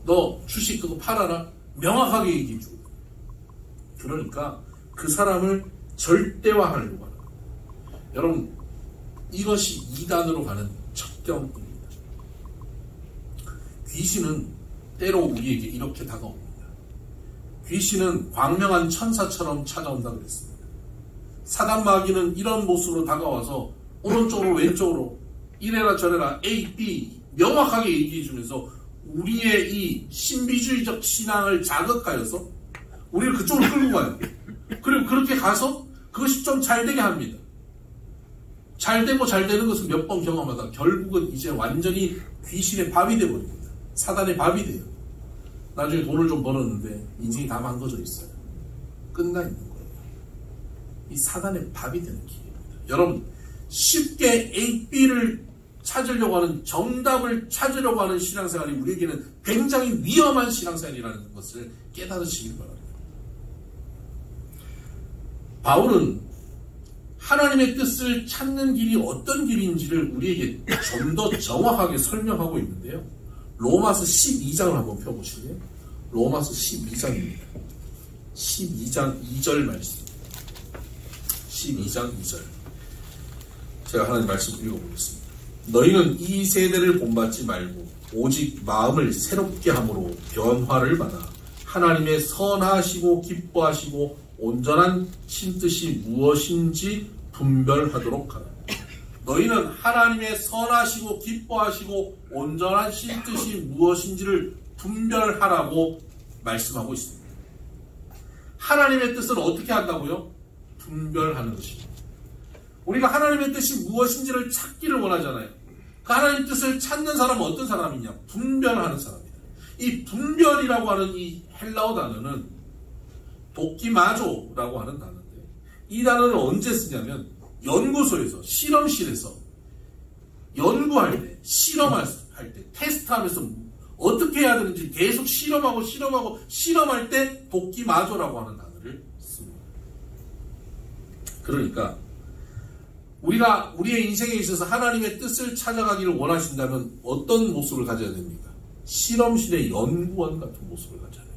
Speaker 2: 너 주식 그거 팔아라. 명확하게 얘기해주거든요. 그러니까 그 사람을 절대화하려고 하는 거예요. 여러분, 이것이 이단으로 가는 척경입니다. 귀신은 때로 우리에게 이렇게 다가옵니다. 귀신은 광명한 천사처럼 찾아온다 그랬습니다. 사단 마귀는 이런 모습으로 다가와서 오른쪽으로 왼쪽으로 이래라 저래라 A, B 명확하게 얘기해주면서 우리의 이 신비주의적 신앙을 자극하여서 우리를 그쪽으로 끌고 가요. 그리고 그렇게 가서 그것이 좀 잘 되게 합니다. 잘 되고 잘 되는 것은 몇 번 경험하다 결국은 이제 완전히 귀신의 밥이 되어버립니다. 사단의 밥이 돼요. 나중에 돈을 좀 벌었는데 인생이 다 망가져 있어요. 끝나 있는 거예요. 이 사단의 밥이 되는 기회입니다. 여러분, 쉽게 A, B를 찾으려고 하는, 정답을 찾으려고 하는 신앙생활이 우리에게는 굉장히 위험한 신앙생활이라는 것을 깨달으시길 바랍니다. 바울은 하나님의 뜻을 찾는 길이 어떤 길인지를 우리에게 좀 더 정확하게 설명하고 있는데요. 로마서 12장을 한번 펴보실래요? 로마서 12장입니다. 12장 2절 말씀. 12장 2절. 제가 하나님 말씀 읽어보겠습니다. 너희는 이 세대를 본받지 말고 오직 마음을 새롭게 함으로 변화를 받아 하나님의 선하시고 기뻐하시고 온전한 신뜻이 무엇인지 분별하도록 하라. 너희는 하나님의 선하시고 기뻐하시고 온전한 신뜻이 무엇인지를 분별하라고 말씀하고 있습니다. 하나님의 뜻을 어떻게 한다고요? 분별하는 것입니다. 우리가 하나님의 뜻이 무엇인지를 찾기를 원하잖아요. 그 하나님의 뜻을 찾는 사람은 어떤 사람이냐? 분별하는 사람입니다. 이 분별이라고 하는 이 헬라어 단어는 도키마조라고 하는 단어인데, 이 단어를 언제 쓰냐면 연구소에서, 실험실에서 연구할 때, 실험할 때, 테스트하면서 어떻게 해야 되는지 계속 실험할 때 도끼마조라고 하는 단어를 씁니다. 그러니까 우리가 우리의 인생에 있어서 하나님의 뜻을 찾아가기를 원하신다면 어떤 모습을 가져야 됩니까? 실험실의 연구원 같은 모습을 가져야 됩니다.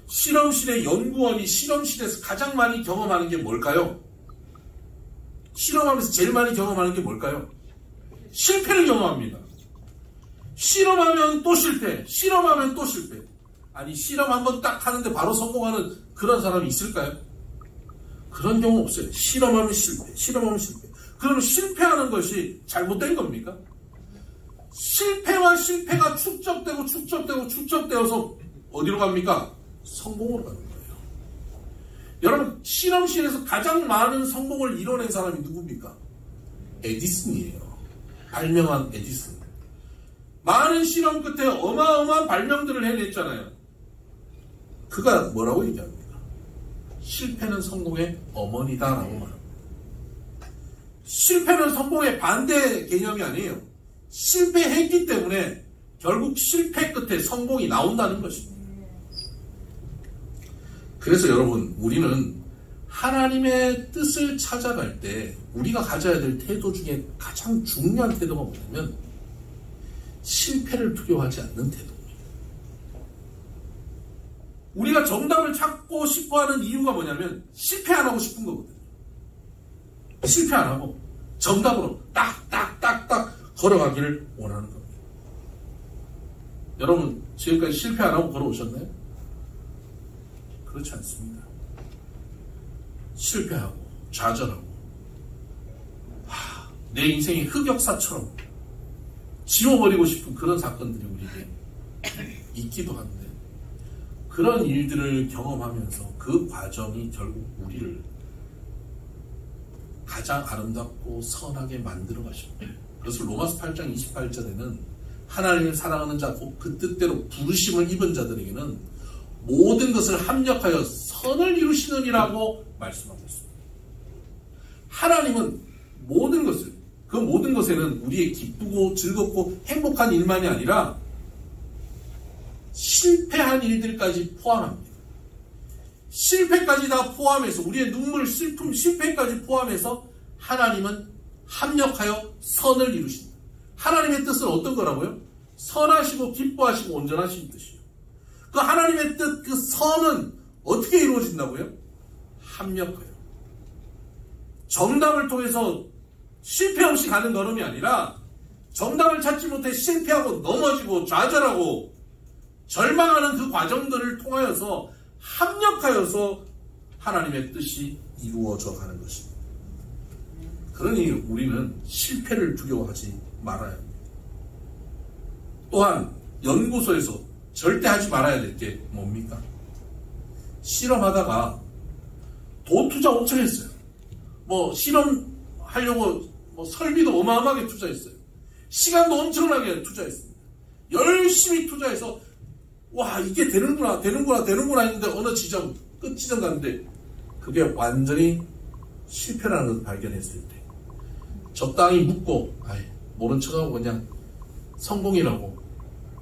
Speaker 2: 실험실의 연구원이 실험실에서 가장 많이 경험하는 게 뭘까요? 실험하면서 제일 많이 경험하는 게 뭘까요? 실패를 경험합니다. 실험하면 또 실패, 실험하면 또 실패. 아니, 실험 한번 딱 하는데 바로 성공하는 그런 사람이 있을까요? 그런 경우 없어요. 실험하면 실패, 실험하면 실패. 그러면 실패하는 것이 잘못된 겁니까? 실패와 실패가 축적되어서 어디로 갑니까? 성공으로 가는 거예요. 여러분, 실험실에서 가장 많은 성공을 이뤄낸 사람이 누굽니까? 에디슨이에요. 발명한 에디슨. 많은 실험 끝에 어마어마한 발명들을 해냈잖아요. 그가 뭐라고 얘기합니까? 실패는 성공의 어머니다라고 말합니다. 실패는 성공의 반대 개념이 아니에요. 실패했기 때문에 결국 실패 끝에 성공이 나온다는 것입니다. 그래서 여러분, 우리는 하나님의 뜻을 찾아갈 때 우리가 가져야 될 태도 중에 가장 중요한 태도가 뭐냐면 실패를 두려워하지 않는 태도입니다. 우리가 정답을 찾고 싶어하는 이유가 뭐냐면 실패 안 하고 싶은 거거든요. 실패 안 하고 정답으로 딱딱딱딱 걸어가기를 원하는 겁니다. 여러분, 지금까지 실패 안 하고 걸어오셨나요? 그렇지 않습니다. 실패하고 좌절하고 내 인생의 흑역사처럼 지워버리고 싶은 그런 사건들이 우리에게 있기도 한데, 그런 일들을 경험하면서 그 과정이 결국 우리를 가장 아름답고 선하게 만들어 가십니다. 그래서 로마서 8장 28절에는 하나님을 사랑하는 자, 곧 그 뜻대로 부르심을 입은 자들에게는 모든 것을 합력하여 선을 이루시느니라고 말씀하고 있습니다. 하나님은 모든 것을, 그 모든 것에는 우리의 기쁘고 즐겁고 행복한 일만이 아니라 실패한 일들까지 포함합니다. 실패까지 다 포함해서 우리의 눈물, 슬픔, 실패까지 포함해서 하나님은 합력하여 선을 이루신다. 하나님의 뜻은 어떤 거라고요? 선하시고 기뻐하시고 온전하신 뜻이요. 그 하나님의 뜻, 그 선은 어떻게 이루어진다고요? 합력하여. 정답을 통해서 실패 없이 가는 걸음이 아니라 정답을 찾지 못해 실패하고 넘어지고 좌절하고 절망하는 그 과정들을 통하여서 합력하여서 하나님의 뜻이 이루어져 가는 것입니다. 그러니 우리는 실패를 두려워하지 말아야 합니다. 또한 연구소에서 절대 하지 말아야 될 게 뭡니까? 실험하다가 돈 투자 엄청 했어요. 실험하려고 설비도 어마어마하게 투자했어요. 시간도 엄청나게 투자했습니다. 열심히 투자해서 와, 이게 되는구나 했는데 어느 지점, 끝 지점 갔는데 그게 완전히 실패라는 것을 발견했을 때 적당히 묻고 모른 척하고 그냥 성공이라고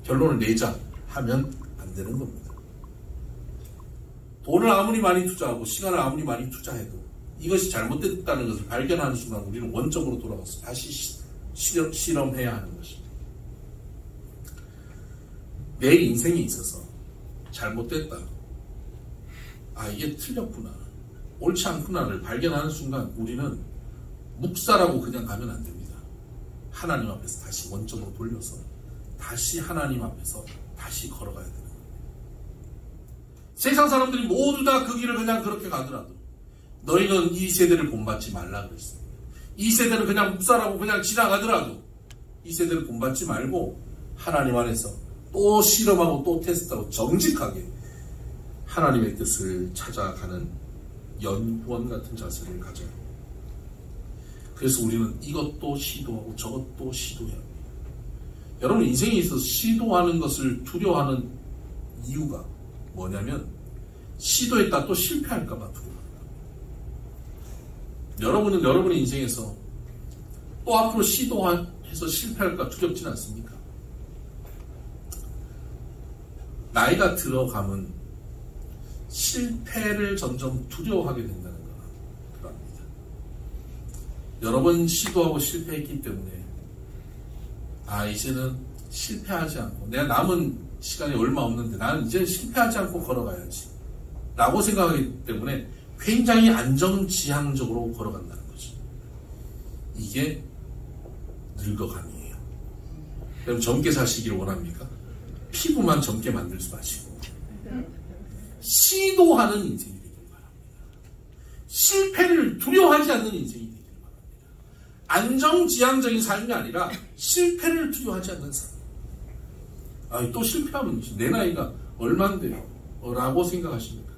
Speaker 2: 결론을 내자 하면 안 되는 겁니다. 돈을 아무리 많이 투자하고 시간을 아무리 많이 투자해도 이것이 잘못됐다는 것을 발견하는 순간 우리는 원점으로 돌아가서 다시 실험해야 하는 것입니다. 내 인생에 있어서 잘못됐다. 이게 틀렸구나. 옳지 않구나를 발견하는 순간 우리는 묵사라고 그냥 가면 안 됩니다. 하나님 앞에서 다시 원점으로 돌려서 다시 하나님 앞에서 다시 걸어가야 되는 겁니다. 세상 사람들이 모두 다 그 길을 그냥 그렇게 가더라도 너희는 이 세대를 본받지 말라 그랬습니다. 이 세대는 그냥 묵사라고 그냥 지나가더라도 이 세대를 본받지 말고 하나님 안에서 또 실험하고 또 테스트하고 정직하게 하나님의 뜻을 찾아가는 연구원 같은 자세를 가져야 합니다. 그래서 우리는 이것도 시도하고 저것도 시도해야 합니다. 여러분 인생에 있어서 시도하는 것을 두려워하는 이유가 뭐냐면 시도했다 또 실패할까 봐 두려워합니다. 여러분은 여러분의 인생에서 또 앞으로 시도해서 실패할까 두렵진 않습니까? 나이가 들어가면 실패를 점점 두려워하게 된다는 거라 그럽니다. 여러 번 시도하고 실패했기 때문에 이제는 실패하지 않고 내가 남은 시간이 얼마 없는데 나는 이제는 실패하지 않고 걸어가야지 라고 생각하기 때문에 굉장히 안정지향적으로 걸어간다는 거죠. 이게 늙어감이에요. 그럼 젊게 사시길 원합니까? 피부만 젊게 만들지 마시고 시도하는 인생이 되길 바랍니다. 실패를 두려워하지 않는 인생이 되길 바랍니다. 안정지향적인 삶이 아니라 실패를 두려워하지 않는 삶. 또 실패하면 내 나이가 얼만데요? 라고 생각하십니까?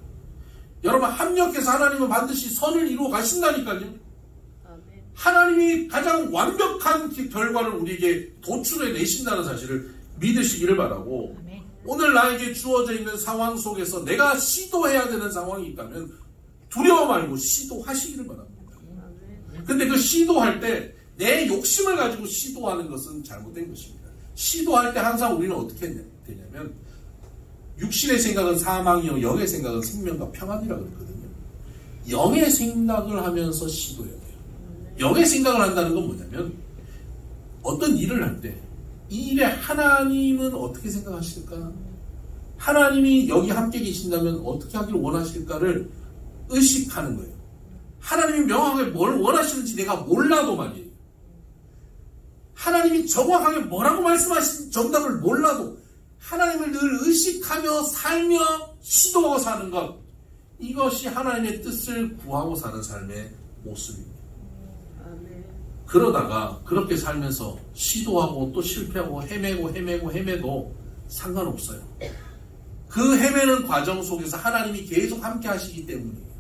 Speaker 2: 여러분 합력해서 하나님은 반드시 선을 이루어 가신다니까요. 하나님이 가장 완벽한 결과를 우리에게 도출해 내신다는 사실을 믿으시기를 바라고 오늘 나에게 주어져 있는 상황 속에서 내가 시도해야 되는 상황이 있다면 두려워 말고 시도하시기를 바랍니다. 근데 그 시도할 때 내 욕심을 가지고 시도하는 것은 잘못된 것입니다. 시도할 때 항상 우리는 어떻게 되냐면 육신의 생각은 사망이요 영의 생각은 생명과 평안이라고 그러거든요. 영의 생각을 하면서 시도해야 돼요. 영의 생각을 한다는 건 뭐냐면 어떤 일을 할 때 이 일에 하나님은 어떻게 생각하실까? 하나님이 여기 함께 계신다면 어떻게 하기를 원하실까를 의식하는 거예요. 하나님이 명확하게 뭘 원하시는지 내가 몰라도 말이에요. 하나님이 정확하게 뭐라고 말씀하신 정답을 몰라도 하나님을 늘 의식하며 살며 시도하고 사는 것, 이것이 하나님의 뜻을 구하고 사는 삶의 모습입니다. 그러다가 그렇게 살면서 시도하고 또 실패하고 헤매도 상관없어요. 그 헤매는 과정 속에서 하나님이 계속 함께 하시기 때문이에요.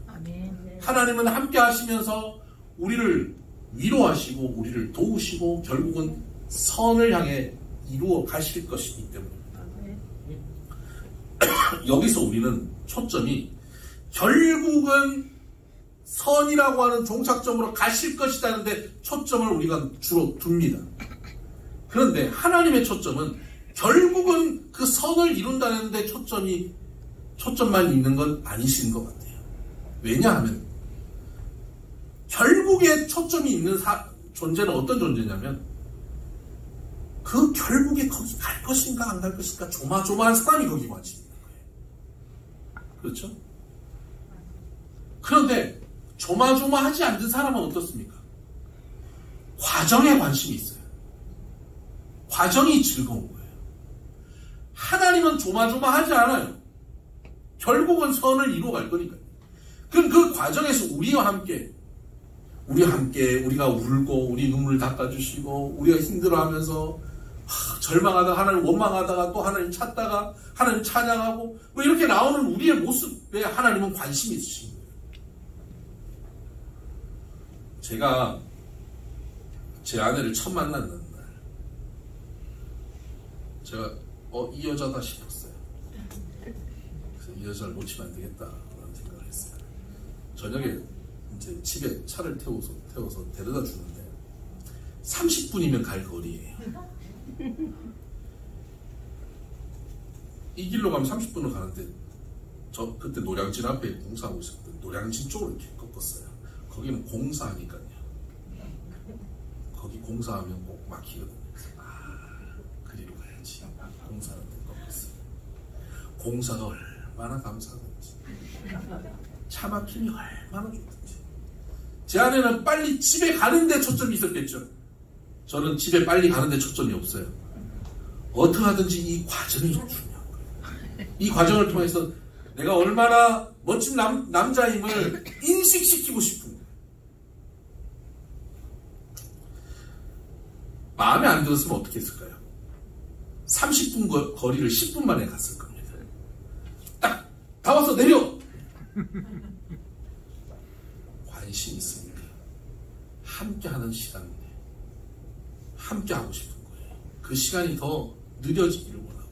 Speaker 2: 하나님은 함께 하시면서 우리를 위로하시고 우리를 도우시고 결국은 선을 향해 이루어 가실 것이기 때문입니다. 여기서 우리는 초점이 결국은 선이라고 하는 종착점으로 가실 것이라는데 초점을 우리가 주로 둡니다. 그런데 하나님의 초점은 결국은 그 선을 이룬다는 데 초점만 있는 건 아니신 것 같아요. 왜냐하면 결국에 초점이 있는 존재는 어떤 존재냐면 그 결국에 거기 갈 것인가 안 갈 것인가 조마조마한 사람이 거기 관심이 있는 거예요. 그렇죠? 그런데 조마조마하지 않는 사람은 어떻습니까? 과정에 관심이 있어요. 과정이 즐거운 거예요. 하나님은 조마조마하지 않아요. 결국은 선을 이루어갈 거니까요. 그럼 그 과정에서 우리가 울고 우리 눈물 닦아주시고 우리가 힘들어하면서 절망하다가 하나님 원망하다가 또 하나님 찾다가 하나님 찬양하고 뭐 이렇게 나오는 우리의 모습에 하나님은 관심이 있으신 거예요. 제가 제 아내를 처음 만난 날 제가 이 여자다 싶었어요. 그래서 이 여자를 놓치면 안 되겠다라는 생각을 했어요. 저녁에 이제 집에 차를 태워서 데려다 주는데 30분이면 갈 거리예요. 이 길로 가면 30분을 가는데 저 그때 노량진 앞에 공사하고 있었거든요. 노량진 쪽으로 이렇게 꺾었어요. 거기는 공사하니까요. 거기 공사하면 꼭 막히거든요. 그리로 가야지. 공사하는 데 꺾었어요. 공사가 얼마나 감사하든지 차 막힘이 얼마나 좋든지 제 아내는 빨리 집에 가는데 초점이 있었겠죠. 저는 집에 빨리 가는데 초점이 없어요. 어떻게 하든지 이 과정이 중요한 거예요. 이 과정을 통해서 내가 얼마나 멋진 남자임을 인식시키고 싶은 거예요. 마음에 안 들었으면 어떻게 했을까요? 30분 거리를 10분 만에 갔을 겁니다. 딱 다 와서 내려! 관심이 있으니까 함께하는 시간인데 함께하고 싶은 거예요. 그 시간이 더 느려지기를 원하고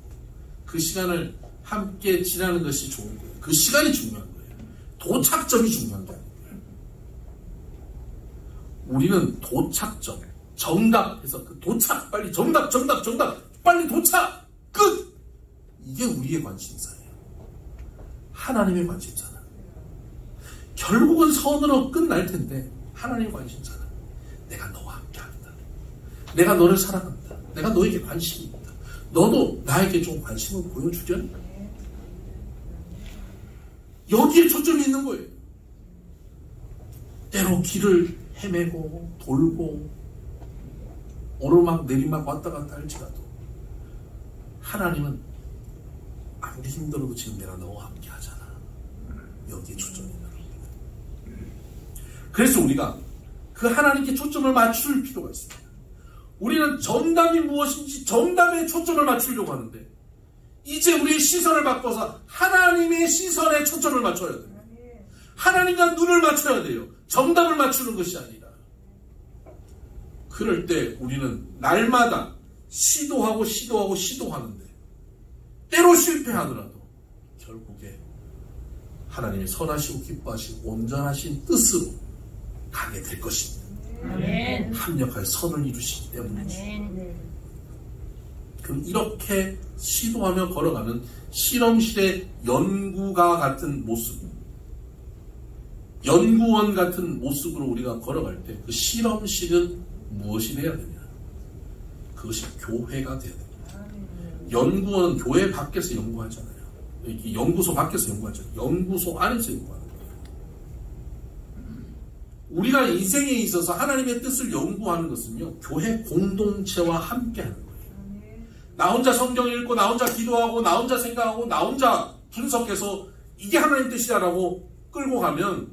Speaker 2: 그 시간을 함께 지나는 것이 좋은 거예요. 그 시간이 중요한 거예요. 도착점이 중요한 게 아니고요. 우리는 도착점, 정답해서 그 도착, 빨리 정답, 빨리 도착, 끝! 이게 우리의 관심사예요. 하나님의 관심사는 결국은 선으로 끝날 텐데 하나님의 관심사는 내가 너와 함께한다. 내가 너를 사랑한다. 내가 너에게 관심이 있다. 너도 나에게 좀 관심을 보여주려니? 여기에 초점이 있는 거예요. 때로 길을 헤매고 돌고 오르막 내리막 왔다 갔다 할지라도 하나님은 아무리 힘들어도 지금 내가 너와 함께 하잖아. 여기에 초점이 있는 겁니다. 그래서 우리가 그 하나님께 초점을 맞출 필요가 있습니다. 우리는 정답이 무엇인지 정답에 초점을 맞추려고 하는데 이제 우리의 시선을 바꿔서 하나님의 시선에 초점을 맞춰야 됩니다. 하나님과 눈을 맞춰야 돼요. 정답을 맞추는 것이 아니라. 그럴 때 우리는 날마다 시도하는데 때로 실패하더라도 결국에 하나님의 선하시고 기뻐하시고 온전하신 뜻으로 가게 될 것입니다. 아멘. 합력할 선을 이루시기 때문이죠. 그럼 이렇게 시도하며 걸어가는 실험실의 연구가 같은 모습, 연구원 같은 모습으로 우리가 걸어갈 때 그 실험실은 무엇이 돼야 되냐? 그것이 교회가 돼야 됩니다. 연구원은 교회 밖에서 연구하잖아요. 연구소 밖에서 연구하잖아요. 연구소 안에서 연구하는 거예요. 우리가 인생에 있어서 하나님의 뜻을 연구하는 것은요, 교회 공동체와 함께 하는 거예요. 나 혼자 성경 읽고, 나 혼자 기도하고, 나 혼자 생각하고, 나 혼자 분석해서 이게 하나님 뜻이다라고 끌고 가면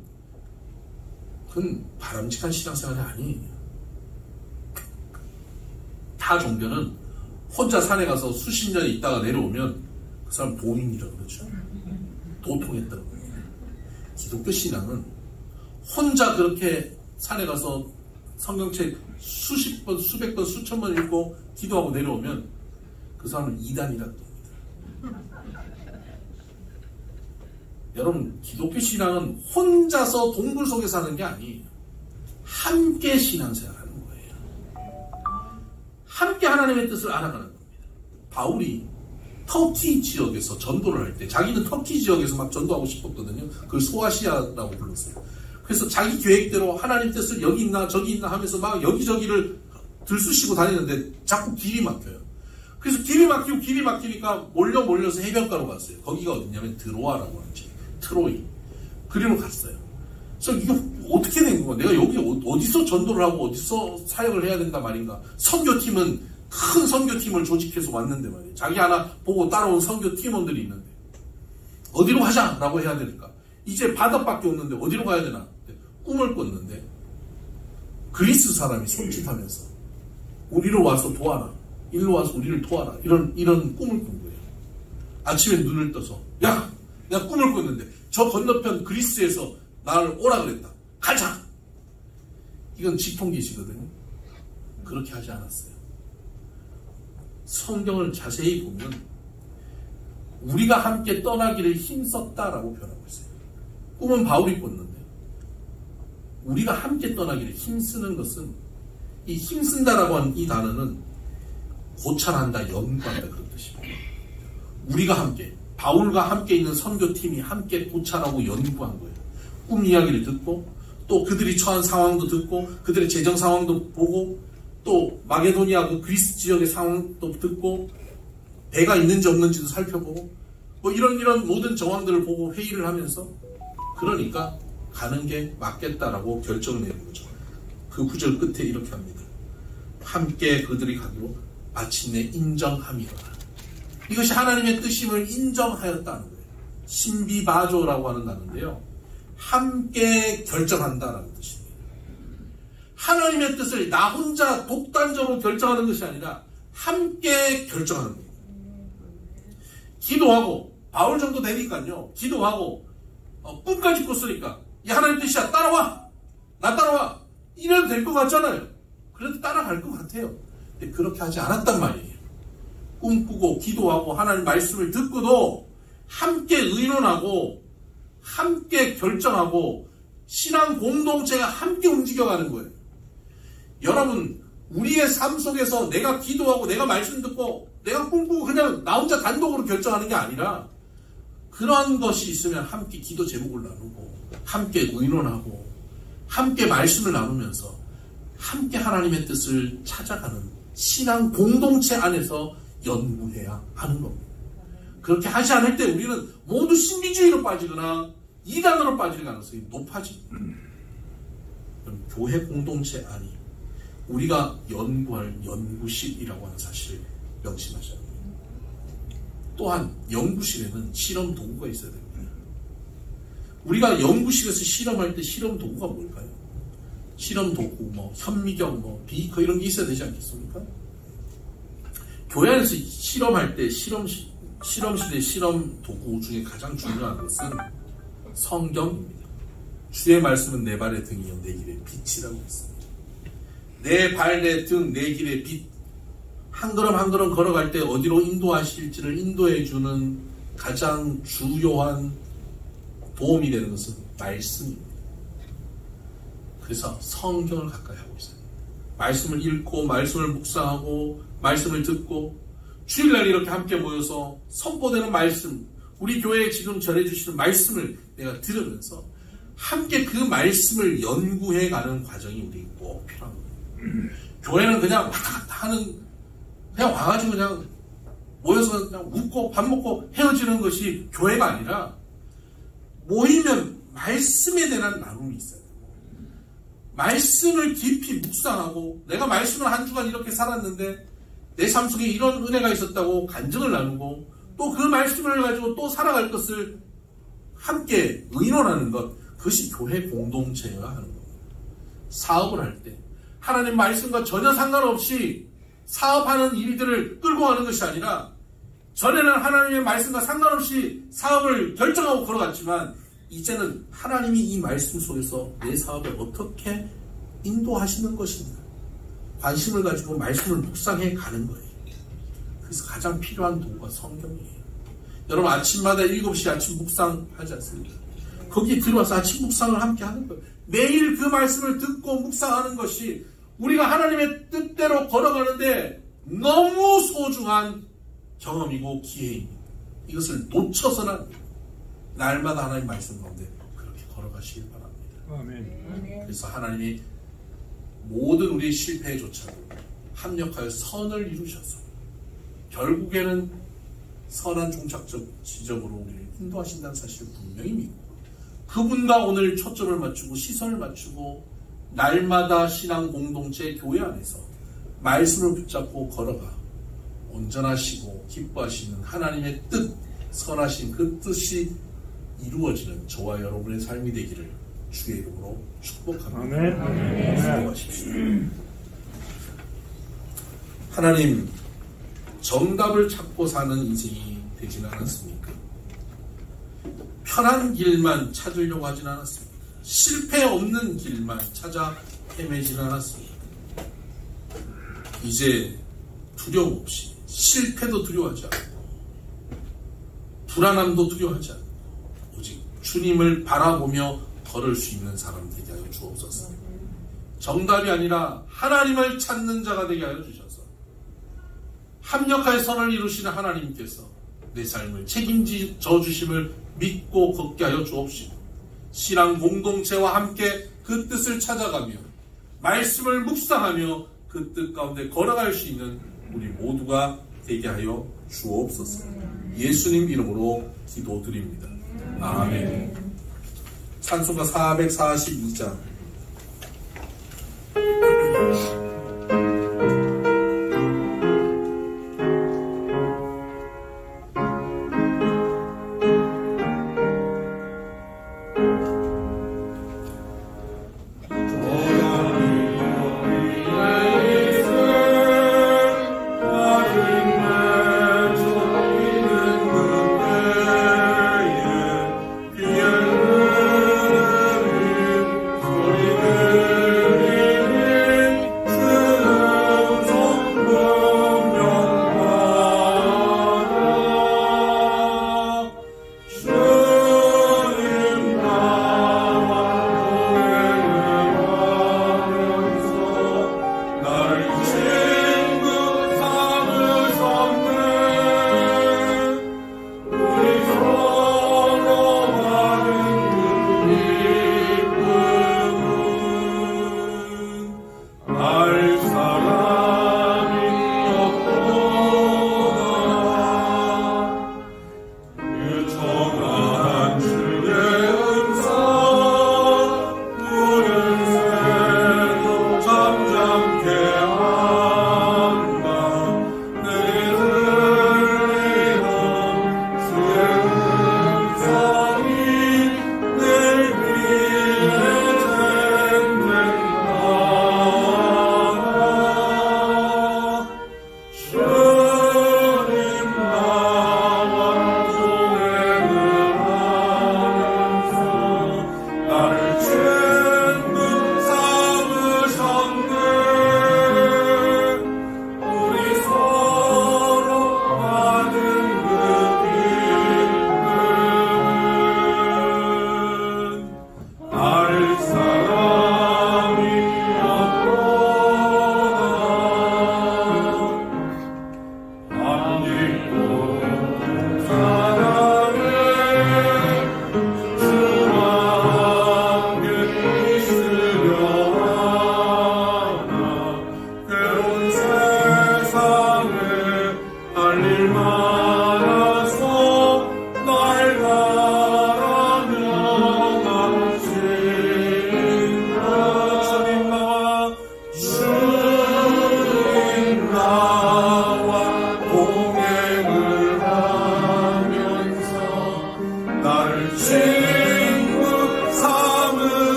Speaker 2: 그건 바람직한 신앙생활이 아니에요. 타 종교는 혼자 산에 가서 수십 년 있다가 내려오면 그 사람 도인이라고 그러죠. 도통했다고 그래요. 기독교 신앙은 혼자 그렇게 산에 가서 성경책 수십 번, 수백 번, 수천 번 읽고 기도하고 내려오면 그 사람은 이단이라고 합니다. 여러분, 기독교 신앙은 혼자서 동굴 속에 사는 게 아니에요. 함께 신앙생활 하는 거예요. 함께 하나님의 뜻을 알아가는 겁니다. 바울이 터키 지역에서 전도를 할 때 자기는 터키 지역에서 막 전도하고 싶었거든요. 그걸 소아시아라고 불렀어요. 그래서 자기 계획대로 하나님 뜻을 여기 있나 저기 있나 하면서 막 여기저기를 들쑤시고 다니는데 자꾸 길이 막혀요. 그래서 길이 막히니까 몰려서 해변가로 갔어요. 거기가 어디냐면 드로아라고 하는 지 트로이. 그리로 갔어요. 그래서 이거 어떻게 된 거야? 내가 여기 어디서 전도를 하고 어디서 사역을 해야 된다 말인가? 선교팀은 큰 선교팀을 조직해서 왔는데 말이에요. 자기 하나 보고 따라온 선교 팀원들이 있는데 어디로 가자라고 해야 되니까 이제 바닷밖에 없는데 어디로 가야 되나? 꿈을 꿨는데 그리스 사람이 손짓하면서 우리로 와서 도와라. 일로 와서 우리를 도와라. 이런 꿈을 꾼 거예요. 아침에 눈을 떠서 야! 내가 꿈을 꿨는데 저 건너편 그리스에서 나를 오라 그랬다. 가자! 이건 직통계시거든요. 그렇게 하지 않았어요. 성경을 자세히 보면 우리가 함께 떠나기를 힘썼다라고 표현하고 있어요. 꿈은 바울이 꿨는데 우리가 함께 떠나기를 힘쓰는 것은 이 힘쓴다라고 하는 이 단어는 고찰한다, 연구한다 그런 뜻입니다. 우리가 함께 바울과 함께 있는 선교팀이 함께 고찰하고 연구한 거예요. 꿈 이야기를 듣고 또 그들이 처한 상황도 듣고 그들의 재정 상황도 보고 또 마게도니아 그 그리스 지역의 상황도 듣고 배가 있는지 없는지도 살펴보고 뭐 이런 모든 정황들을 보고 회의를 하면서 그러니까 가는 게 맞겠다라고 결정을 내린 거죠. 그 구절 끝에 이렇게 합니다. 함께 그들이 가기로 마침내 인정함이로라. 이것이 하나님의 뜻임을 인정하였다는 거예요. 신비바조라고 하는 단어인데요. 함께 결정한다라는 뜻입니다. 하나님의 뜻을 나 혼자 독단적으로 결정하는 것이 아니라 함께 결정하는 거예요. 기도하고 바울 정도 되니까요. 기도하고 꿈까지 꿨으니까 이 하나님 뜻이야 따라와. 나 따라와. 이래도 될 것 같잖아요. 그래도 따라갈 것 같아요. 근데 그렇게 하지 않았단 말이에요. 꿈꾸고 기도하고 하나님 말씀을 듣고도 함께 의논하고 함께 결정하고 신앙 공동체가 함께 움직여가는 거예요. 여러분 우리의 삶 속에서 내가 기도하고 내가 말씀 듣고 내가 꿈꾸고 그냥 나 혼자 단독으로 결정하는 게 아니라 그런 것이 있으면 함께 기도 제목을 나누고 함께 의논하고 함께 말씀을 나누면서 함께 하나님의 뜻을 찾아가는 신앙 공동체 안에서 연구해야 하는 겁니다. 그렇게 하지 않을 때 우리는 모두 신비주의로 빠지거나 이단으로 빠질 가능성이 높아집니다. 교회 공동체 안이 우리가 연구할 연구실이라고 하는 사실을 명심하셔야 합니다. 또한 연구실에는 실험 도구가 있어야 됩니다. 우리가 연구실에서 실험할 때 실험 도구가 뭘까요? 실험 도구, 현미경, 비커 이런 게 있어야 되지 않겠습니까? 교회 안에서 실험할 때 실험실의 실험 도구 중에 가장 중요한 것은 성경입니다. 주의 말씀은 내 발의 등이요 내 길의 빛이라고 했습니다. 내 발, 내 등, 내 길의 빛. 한 걸음 한 걸음 걸어갈 때 어디로 인도하실지를 인도해주는 가장 주요한 도움이 되는 것은 말씀입니다. 그래서 성경을 가까이 하고 있어요. 말씀을 읽고 말씀을 묵상하고 말씀을 듣고 주일날 이렇게 함께 모여서 선포되는 말씀, 우리 교회에 지금 전해주시는 말씀을 내가 들으면서 함께 그 말씀을 연구해가는 과정이 우리 꼭 필요한 거예요. 교회는 그냥 왔다 갔다 하는, 그냥 와가지고 그냥 모여서 그냥 웃고 밥 먹고 헤어지는 것이 교회가 아니라 모이면 말씀에 대한 나눔이 있어요. 말씀을 깊이 묵상하고 내가 말씀을 한 주간 이렇게 살았는데 내 삶 속에 이런 은혜가 있었다고 간증을 나누고 또 그 말씀을 가지고 또 살아갈 것을 함께 의논하는 것, 그것이 교회 공동체여야 하는 겁니다. 사업을 할 때 하나님 말씀과 전혀 상관없이 사업하는 일들을 끌고 가는 것이 아니라 전에는 하나님의 말씀과 상관없이 사업을 결정하고 걸어갔지만 이제는 하나님이 이 말씀 속에서 내 사업을 어떻게 인도하시는 것인가 관심을 가지고 말씀을 묵상해 가는 거예요. 그래서 가장 필요한 도구가 성경이에요. 여러분 아침마다 7시 아침 묵상하지 않습니까? 거기에 들어와서 아침 묵상을 함께 하는 거예요. 매일 그 말씀을 듣고 묵상하는 것이 우리가 하나님의 뜻대로 걸어가는데 너무 소중한 경험이고 기회입니다. 이것을 놓쳐서는 안 돼요. 날마다 하나님 말씀 가운데 그렇게 걸어가시길 바랍니다.
Speaker 4: 아멘.
Speaker 2: 그래서 하나님이 모든 우리의 실패조차도 합력하여 선을 이루셔서 결국에는 선한 종착적 지점으로 우리를 인도하신다는 사실을 분명히 믿고 그분과 오늘 초점을 맞추고 시선을 맞추고 날마다 신앙 공동체 교회 안에서 말씀을 붙잡고 걸어가 온전하시고 기뻐하시는 하나님의 뜻, 선하신 그 뜻이 이루어지는 저와 여러분의 삶이 되기를 주의 이름으로 축복합니다.
Speaker 4: 아멘.
Speaker 2: 수고하십시오. 하나님, 정답을 찾고 사는 인생이 되지는 않았습니까? 편한 길만 찾으려고 하진 않았습니다. 실패 없는 길만 찾아 헤매지는 않았습니다. 이제 두려움 없이 실패도 두려워하지 않고 불안함도 두려워하지 않고 오직 주님을 바라보며 걸을 수 있는 사람 되게 하여 주옵소서. 정답이 아니라 하나님을 찾는 자가 되게 하여 주셔서 합력하여 선을 이루시는 하나님께서 내 삶을 책임져 주심을 믿고 걷게 하여 주옵시고 신앙 공동체와 함께 그 뜻을 찾아가며 말씀을 묵상하며 그 뜻 가운데 걸어갈 수 있는 우리 모두가 되게 하여 주옵소서. 예수님 이름으로 기도드립니다. 아멘. 찬송가 442장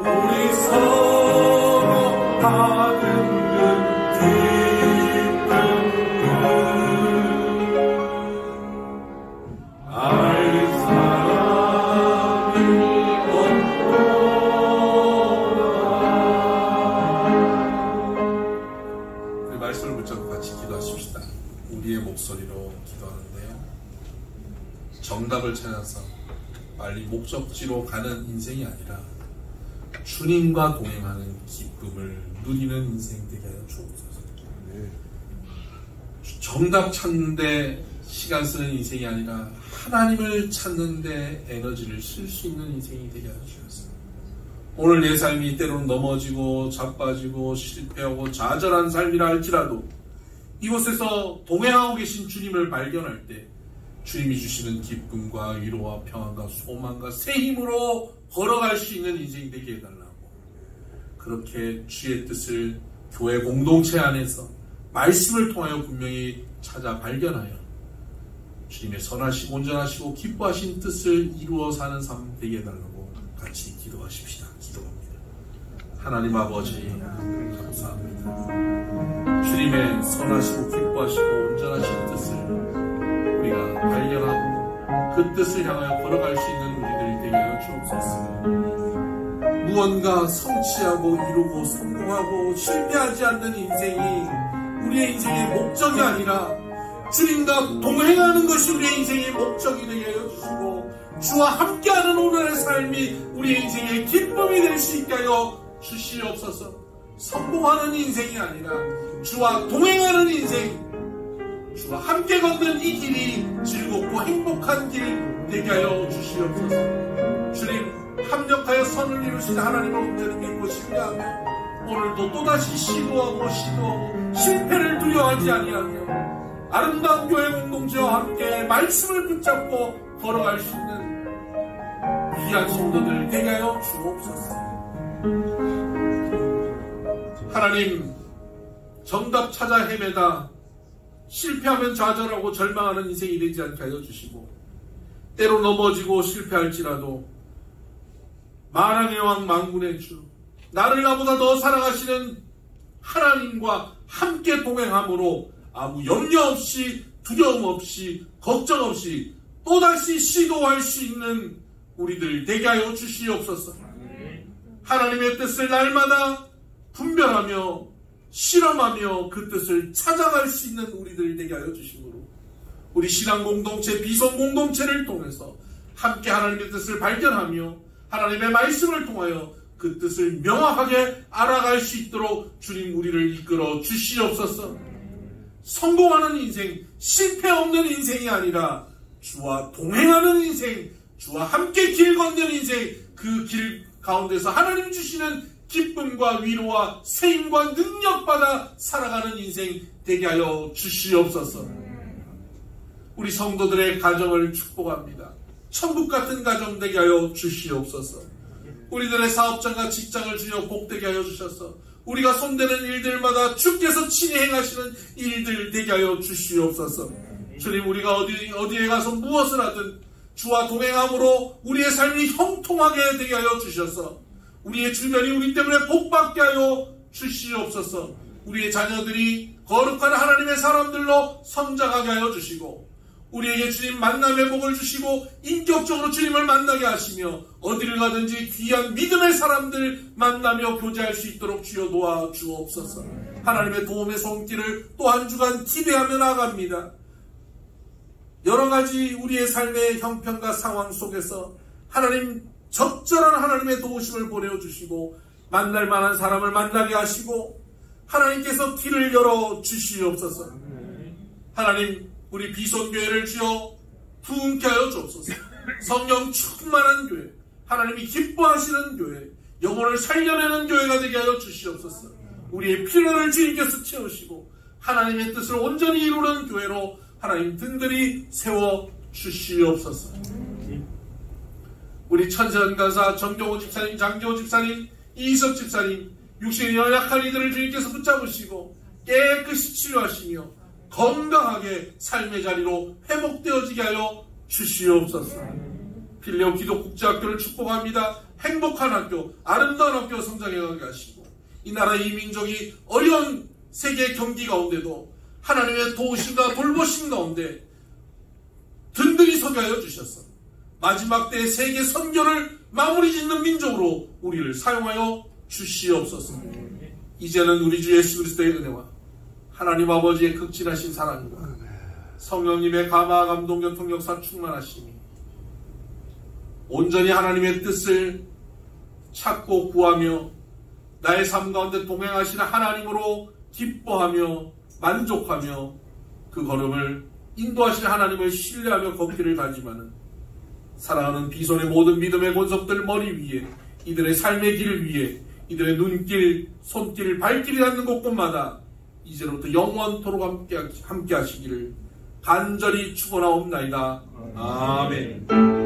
Speaker 5: 우리 서로
Speaker 2: 같이 기도하십시다. 우리의 목소리로 기도하는데요. 정답을 찾아서 빨리 목적지로 가는 인생이 아니라 주님과 동행하는 기쁨을 누리는 인생 되게 하여 주옵소서. 정답 찾는데 시간 쓰는 인생이 아니라 하나님을 찾는데 에너지를 쓸 수 있는 인생이 되게 하여 주옵소서. 오늘 내 삶이 때로는 넘어지고 자빠지고 실패하고 좌절한 삶이라 할지라도 이곳에서 동행하고 계신 주님을 발견할 때 주님이 주시는 기쁨과 위로와 평안과 소망과 새 힘으로 걸어갈 수 있는 인생이 되게 해달라고, 그렇게 주의 뜻을 교회 공동체 안에서 말씀을 통하여 분명히 찾아 발견하여 주님의 선하시고 온전하시고 기뻐하신 뜻을 이루어 사는 삶 되게 해달라고 같이 기도하십시다. 기도합니다. 하나님 아버지 감사합니다. 주님의 선하시고 기뻐하시고 온전하신 뜻을 우리가 발견하고 그 뜻을 향하여 걸어갈 수 있는 우리들 되게 하여 주옵소서. 무언가 성취하고 이루고 성공하고 실패하지 않는 인생이 우리의 인생의 목적이 아니라 주님과 동행하는 것이 우리의 인생의 목적이 되게 하여 주시고 주와 함께하는 오늘의 삶이 우리의 인생의 기쁨이 될 수 있게 하여 주시옵소서. 성공하는 인생이 아니라 주와 동행하는 인생, 주와 함께 걷는 이 길이 즐겁고 행복한 길 되게 하여 주시옵소서. 주님, 합력하여 선을 이루신 하나님의 은혜를 믿고 신뢰하며 오늘도 또다시 시도하고 실패를 두려워하지 아니하며 아름다운 교회 공동체와 함께 말씀을 붙잡고 걸어갈 수 있는 귀한 성도들 되게 하여 주옵소서. 하나님, 정답 찾아 헤매다 실패하면 좌절하고 절망하는 인생이 되지 않게 하여 주시고, 때로 넘어지고 실패할지라도 만왕의 왕 만군의 주, 나를 나보다 더 사랑하시는 하나님과 함께 동행함으로 아무 염려 없이 두려움 없이 걱정 없이 또다시 시도할 수 있는 우리들 되게 하여 주시옵소서. 하나님의 뜻을 날마다 분별하며 실험하며 그 뜻을 찾아갈 수 있는 우리들 되게 하여 주시므로 우리 신앙 공동체, 비선 공동체를 통해서 함께 하나님의 뜻을 발견하며 하나님의 말씀을 통하여 그 뜻을 명확하게 알아갈 수 있도록 주님 우리를 이끌어 주시옵소서. 성공하는 인생, 실패 없는 인생이 아니라 주와 동행하는 인생, 주와 함께 길 걷는 인생, 그 길 가운데서 하나님 주시는 기쁨과 위로와 세임과 능력받아 살아가는 인생 되게 하여 주시옵소서. 우리 성도들의 가정을 축복합니다. 천국 같은 가정 되게 하여 주시옵소서. 우리들의 사업장과 직장을 주여 복되게 하여 주셔서 우리가 손대는 일들마다 주께서 친히 행하시는 일들 되게 하여 주시옵소서. 주님, 우리가 어디에 가서 무엇을 하든 주와 동행함으로 우리의 삶이 형통하게 되게 하여 주셔서 우리의 주변이 우리 때문에 복받게 하여 주시옵소서. 우리의 자녀들이 거룩한 하나님의 사람들로 성장하게 하여 주시고 우리에게 주님 만남의 복을 주시고 인격적으로 주님을 만나게 하시며 어디를 가든지 귀한 믿음의 사람들 만나며 교제할 수 있도록 주여 도와주옵소서. 하나님의 도움의 손길을 또 한 주간 기대하며 나아갑니다. 여러 가지 우리의 삶의 형편과 상황 속에서 하나님 적절한 하나님의 도우심을 보내주시고 만날 만한 사람을 만나게 하시고 하나님께서 길을 열어 주시옵소서. 하나님, 우리 비손교회를 주여 부흥케 하여 주옵소서. 성령 충만한 교회, 하나님이 기뻐하시는 교회, 영혼을 살려내는 교회가 되게 하여 주시옵소서. 우리의 필요를 주님께서 채우시고 하나님의 뜻을 온전히 이루는 교회로 하나님 든든히 세워 주시옵소서. 우리 천재연간사 정경호 집사님, 장경호 집사님, 이희석 집사님, 육신이 연약한 이들을 주님께서 붙잡으시고 깨끗이 치료하시며 건강하게 삶의 자리로 회복되어지게 하여 주시옵소서. 필레오 기독국제학교를 축복합니다. 행복한 학교, 아름다운 학교 성장해가게 하시고 이 나라 이 민족이 어려운 세계 경기 가운데도 하나님의 도우심과 돌보심 가운데 든든히 서게 하여 주셔서 마지막 때의 세계 선교를 마무리 짓는 민족으로 우리를 사용하여 주시옵소서. 이제는 우리 주 예수 그리스도의 은혜와 하나님 아버지의 극진하신 사랑과 성령님의 감화 감동 교통 역사 충만하심이 온전히 하나님의 뜻을 찾고 구하며 나의 삶 가운데 동행하시는 하나님으로 기뻐하며 만족하며 그 걸음을 인도하시는 하나님을 신뢰하며 걷기를 다짐하는 사랑하는 비손의 모든 믿음의 권속들 머리 위에 이들의 삶의 길을 위해 이들의 눈길, 손길, 발길이 닿는 곳곳마다 이제로부터 영원토록 함께 하시기를 간절히 축원하옵나이다. 아멘.